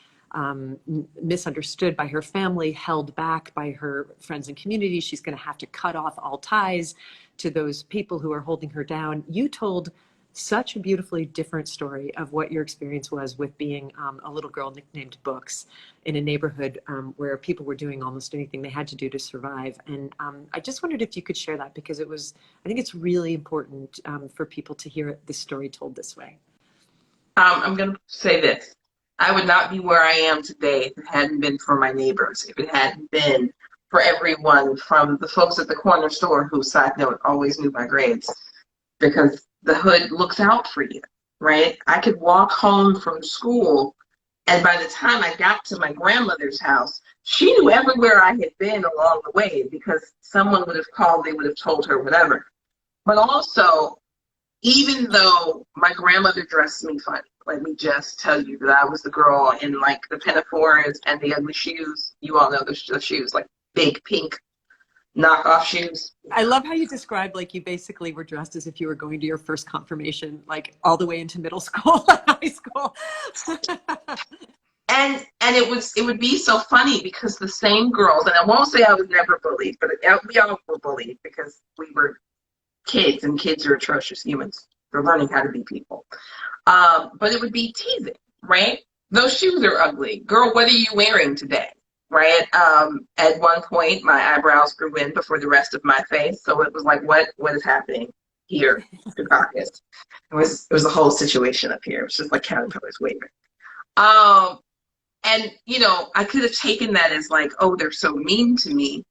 Speaker 1: misunderstood by her family, held back by her friends and community. She's going to have to cut off all ties to those people who are holding her down. You told such a beautifully different story of what your experience was with being a little girl nicknamed Books in a neighborhood where people were doing almost anything they had to do to survive. And I just wondered if you could share that, because I think it's really important for people to hear this story told this way.
Speaker 2: I'm going to say this. I would not be where I am today if it hadn't been for my neighbors, if it hadn't been for everyone from the folks at the corner store who, side note, always knew my grades, because the hood looks out for you, right? I could walk home from school, and by the time I got to my grandmother's house, she knew everywhere I had been along the way, because someone would have called, they would have told her, whatever. But also, even though my grandmother dressed me funny, let me just tell you that I was the girl in like the pinafores and the ugly shoes. You all know the shoes, like big pink knockoff shoes.
Speaker 1: I love how you described, like, you basically were dressed as if you were going to your first confirmation, like all the way into middle school and high school.
Speaker 2: and it would be so funny, because the same girls, and I won't say I was never bullied, but we all were bullied because we were kids, and kids are atrocious humans. They're learning how to be people. But it would be teasing, right? Those shoes are ugly. Girl, what are you wearing today? Right? At one point, my eyebrows grew in before the rest of my face. So it was like, what is happening here, Dukakis? It was a whole situation up here. It was just like caterpillars waving. And, you know, I could have taken that as like, oh, they're so mean to me.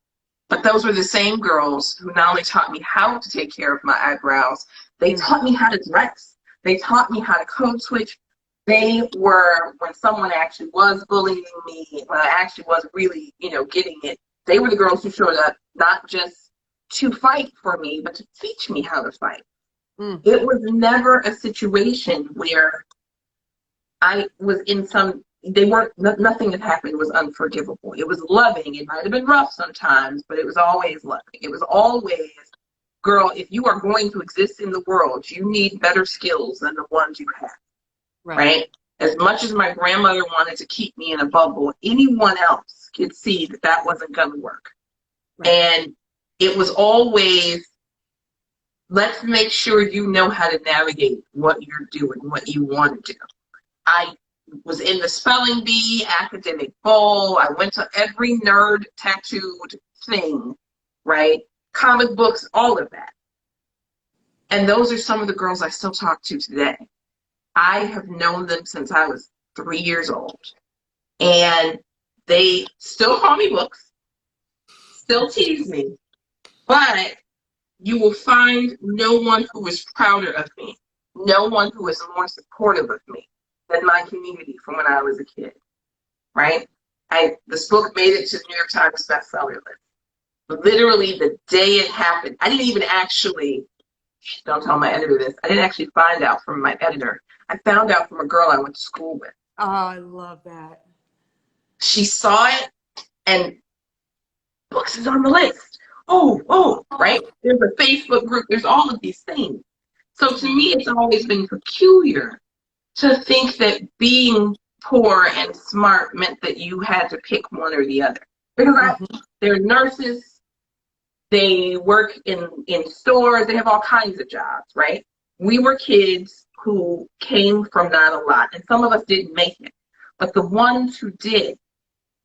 Speaker 2: But those were the same girls who not only taught me how to take care of my eyebrows, they taught me how to dress. They taught me how to code switch. They were, when someone actually was bullying me, when I actually was really, you know, getting it, they were the girls who showed up not just to fight for me, but to teach me how to fight. It was never a situation where I was in some, nothing that happened was unforgivable. It was loving. It might have been rough sometimes, but it was always loving. It was always, girl, if you are going to exist in the world, you need better skills than the ones you have. Right? As much as my grandmother wanted to keep me in a bubble, anyone else could see that that wasn't going to work. Right. And it was always, let's make sure you know how to navigate what you're doing, what you want to do. I was in the spelling bee, academic bowl. I went to every nerd tattooed thing, right? Comic books, all of that. And those are some of the girls I still talk to today. I have known them since I was 3 years old. And they still call me books, still tease me, but you will find no one who is prouder of me, no one who is more supportive of me than my community from when I was a kid, right? This book made it to the New York Times bestseller list. But literally the day it happened, I didn't even actually, don't tell my editor this, I didn't actually find out from my editor. I found out from a girl I went to school with.
Speaker 1: Oh, I love that.
Speaker 2: She saw it, and books is on the list. Oh, right? There's a Facebook group. There's all of these things. So to me, it's always been peculiar to think that being poor and smart meant that you had to pick one or the other. Because they're nurses, they work in stores, they have all kinds of jobs, right? We were kids who came from not a lot, and some of us didn't make it. But the ones who did,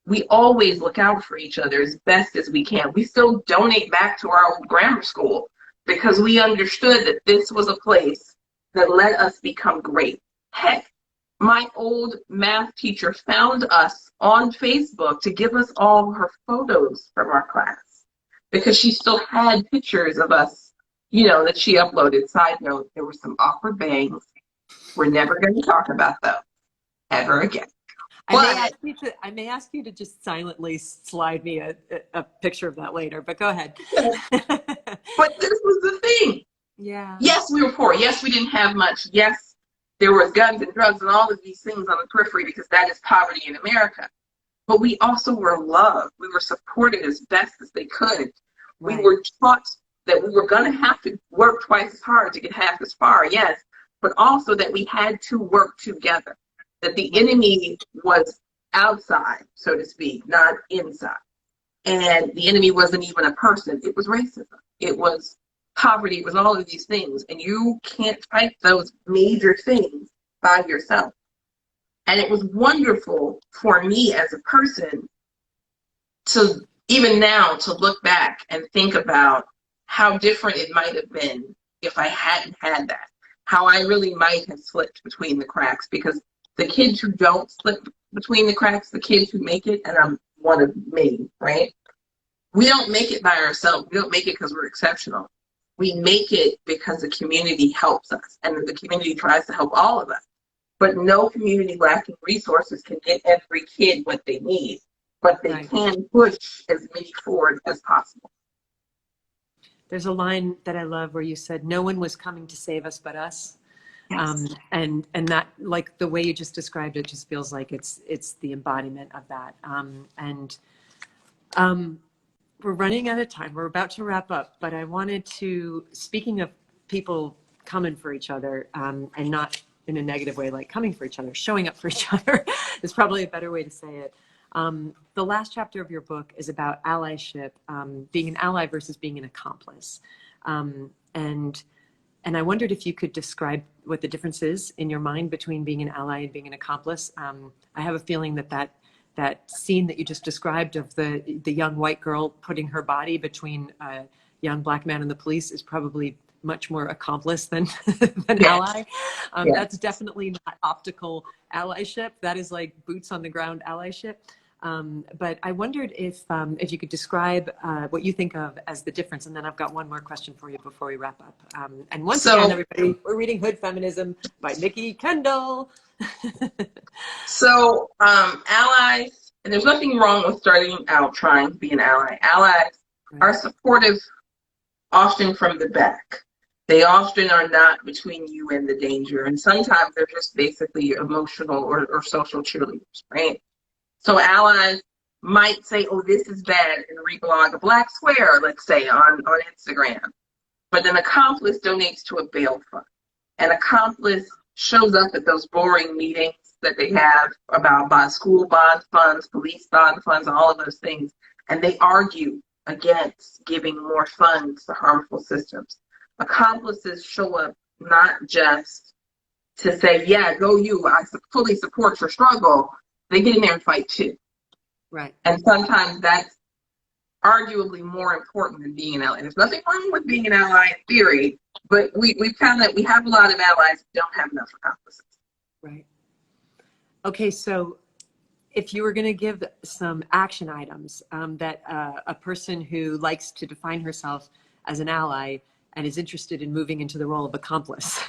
Speaker 2: we always look out for each other as best as we can. We still donate back to our old grammar school because we understood that this was a place that let us become great. Heck, my old math teacher found us on Facebook to give us all her photos from our class because she still had pictures of us, that she uploaded. Side note, there were some awkward bangs. We're never going to talk about those ever again.
Speaker 1: I may ask you to just silently slide me a picture of that later, but go ahead.
Speaker 2: But this was the thing.
Speaker 1: Yeah.
Speaker 2: Yes, we were poor. Yes, we didn't have much. Yes, there was guns and drugs and all of these things on the periphery because that is poverty in America. But we also were loved. We were supported as best as they could. Right. We were taught that we were going to have to work twice as hard to get half as far, yes, but also that we had to work together, that the enemy was outside, so to speak, not inside. And the enemy wasn't even a person. It was racism. It was poverty. It was all of these things. And you can't fight those major things by yourself. And it was wonderful for me as a person to, even now, to look back and think about how different it might have been if I hadn't had that. How I really might have slipped between the cracks, because the kids who don't slip between the cracks, the kids who make it, and I'm one of many, right? We don't make it by ourselves. We don't make it because we're exceptional. We make it because the community helps us, and the community tries to help all of us. But no community lacking resources can get every kid what they need, but they can push as many forward as possible.
Speaker 1: There's a line that I love where you said, "No one was coming to save us but us." Yes. And that, like the way you just described it, just feels like it's the embodiment of that. We're running out of time. We're about to wrap up, but I wanted to, speaking of people coming for each other, and not in a negative way, like coming for each other, showing up for each other is probably a better way to say it. The last chapter of your book is about allyship, being an ally versus being an accomplice. And I wondered if you could describe what the difference is in your mind between being an ally and being an accomplice. I have a feeling that scene that you just described of the young white girl putting her body between a young black man and the police is probably much more accomplice than ally. That's definitely not optical allyship. That is like boots on the ground allyship. But I wondered if you could describe what you think of as the difference, and then I've got one more question for you before we wrap up. And once again, everybody, we're reading Hood Feminism by Mickey Kendall.
Speaker 2: So allies, and there's nothing wrong with starting out trying to be an ally. Allies are supportive often from the back. They often are not between you and the danger, and sometimes they're just basically emotional or social cheerleaders, right? So allies might say, oh, this is bad, and reblog a black square, let's say, on Instagram. But an accomplice donates to a bail fund. An accomplice shows up at those boring meetings that they have about school bond funds, police bond funds, all of those things. And they argue against giving more funds to harmful systems. Accomplices show up not just to say, yeah, go you, I fully support your struggle. They get in there and fight too.
Speaker 1: Right.
Speaker 2: And sometimes that's arguably more important than being an ally. There's nothing wrong with being an ally in theory, but we have a lot of allies who don't have enough accomplices.
Speaker 1: Right. Okay, so if you were going to give some action items that a person who likes to define herself as an ally and is interested in moving into the role of accomplice,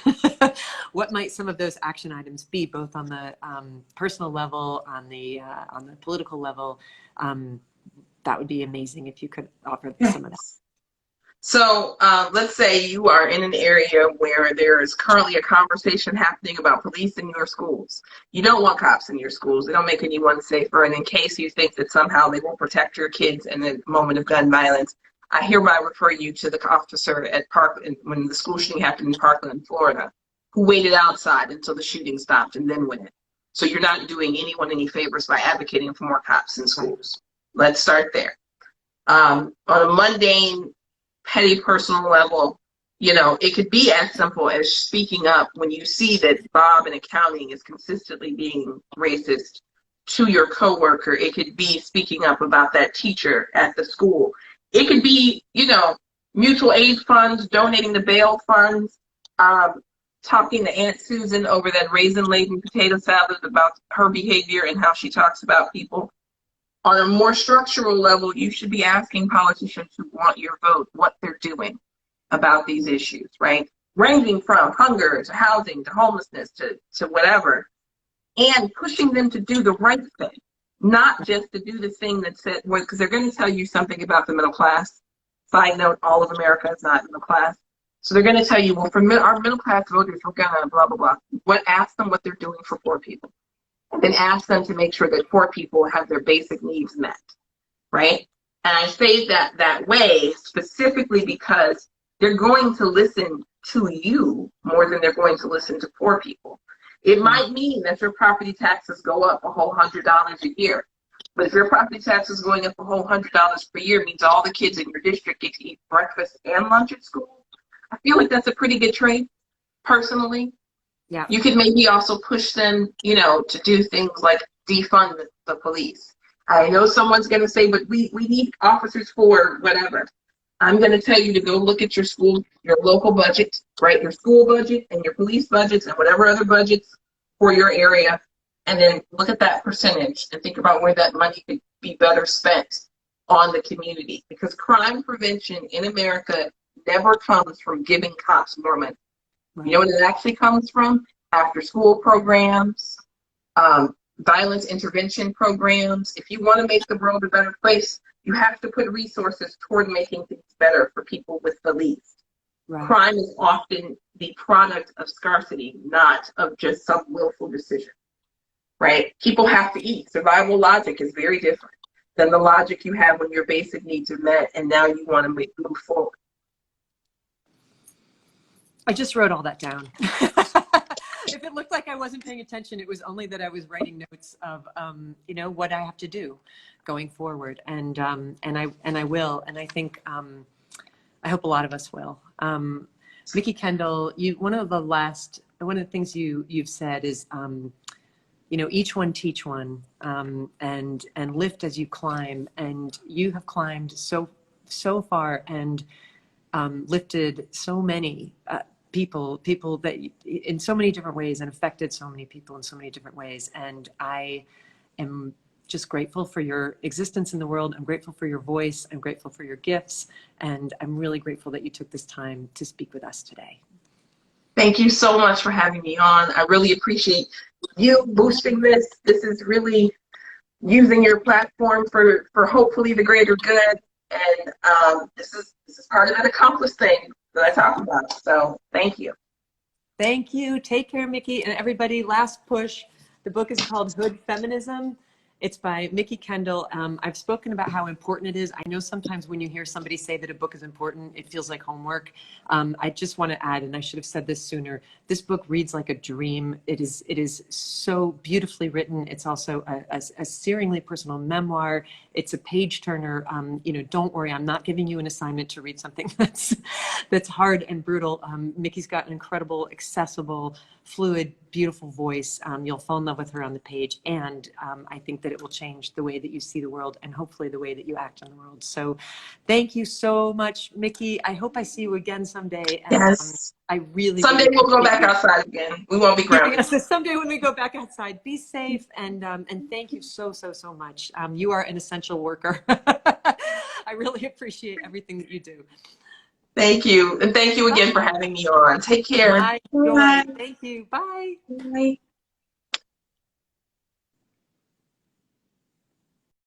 Speaker 1: what might some of those action items be, both on the personal level, on the political level? That would be amazing if you could offer some of that.
Speaker 2: So let's say you are in an area where there is currently a conversation happening about police in your schools. You don't want cops in your schools. They don't make anyone safer. And in case you think that somehow they will protect your kids in a moment of gun violence, I hereby refer you to the officer at Parkland when the school shooting happened in Parkland, Florida, who waited outside until the shooting stopped and then went in. So you're not doing anyone any favors by advocating for more cops in schools. Let's start there. On a mundane, petty personal level, it could be as simple as speaking up when you see that Bob in accounting is consistently being racist to your coworker. It could be speaking up about that teacher at the school. It could be, mutual aid funds, donating to bail funds, talking to Aunt Susan over that raisin-laden potato salad about her behavior and how she talks about people. On a more structural level, you should be asking politicians who want your vote what they're doing about these issues, right? Ranging from hunger to housing to homelessness to whatever, and pushing them to do the right thing, not just to do the thing that said, because they're going to tell you something about the middle class. Side note, all of America is not middle class. So they're going to tell you, well, for our middle class voters, we're going to blah, blah, blah. Ask them what they're doing for poor people. And ask them to make sure that poor people have their basic needs met, right? And I say that way specifically because they're going to listen to you more than they're going to listen to poor people. It might mean that your property taxes go up a whole $100 a year. But if your property taxes going up a whole $100 per year means all the kids in your district get to eat breakfast and lunch at school, I feel like that's a pretty good trade, personally.
Speaker 1: Yeah.
Speaker 2: You could maybe also push them, to do things like defund the police. I know someone's going to say, but we need officers for whatever. I'm going to tell you to go look at your school, your local budget, right? Your school budget and your police budgets and whatever other budgets for your area. And then look at that percentage and think about where that money could be better spent on the community. Because crime prevention in America never comes from giving cops more money. Right. You know what it actually comes from? After school programs, violence intervention programs. If you want to make the world a better place, you have to put resources toward making things better for people with the least. Right. Crime is often the product of scarcity, not of just some willful decision, right? People have to eat. Survival logic is very different than the logic you have when your basic needs are met and now you want to move forward.
Speaker 1: I just wrote all that down. If it looked like I wasn't paying attention, it was only that I was writing notes of, what I have to do going forward. And I will. And I think, I hope a lot of us will. Miki Kendall, one of the things you've said is, each one teach one, and lift as you climb. And you have climbed so far and lifted so many people that in so many different ways and affected so many people in so many different ways. And I am just grateful for your existence in the world. I'm grateful for your voice. I'm grateful for your gifts. And I'm really grateful that you took this time to speak with us today.
Speaker 2: Thank you so much for having me on. I really appreciate you boosting this. This is really using your platform for hopefully the greater good. And this is part of that accomplice thing that I talk about. So thank you.
Speaker 1: Thank you. Take care, Miki. And everybody, last push. The book is called Hood Feminism. It's by Mickey Kendall. I've spoken about how important it is. I know sometimes when you hear somebody say that a book is important, it feels like homework. I just want to add, and I should have said this sooner, this book reads like a dream. It is so beautifully written. It's also a searingly personal memoir. It's a page turner. You know, don't worry, I'm not giving you an assignment to read something that's hard and brutal. Mickey's got an incredible, accessible, fluid, beautiful voice. You'll fall in love with her on the page. And I think that it will change the way that you see the world and hopefully the way that you act in the world. So thank you so much, Mickey. I hope I see you again someday. And,
Speaker 2: Yes.
Speaker 1: I really
Speaker 2: Someday
Speaker 1: really
Speaker 2: we'll go back outside again. We won't be grounded.
Speaker 1: so someday when we go back outside, be safe. And thank you so much. You are an essential worker. I really appreciate everything that you do.
Speaker 2: Thank you. And thank you again for having me on. Take care.
Speaker 1: My joy. Thank you. Bye.
Speaker 2: Bye.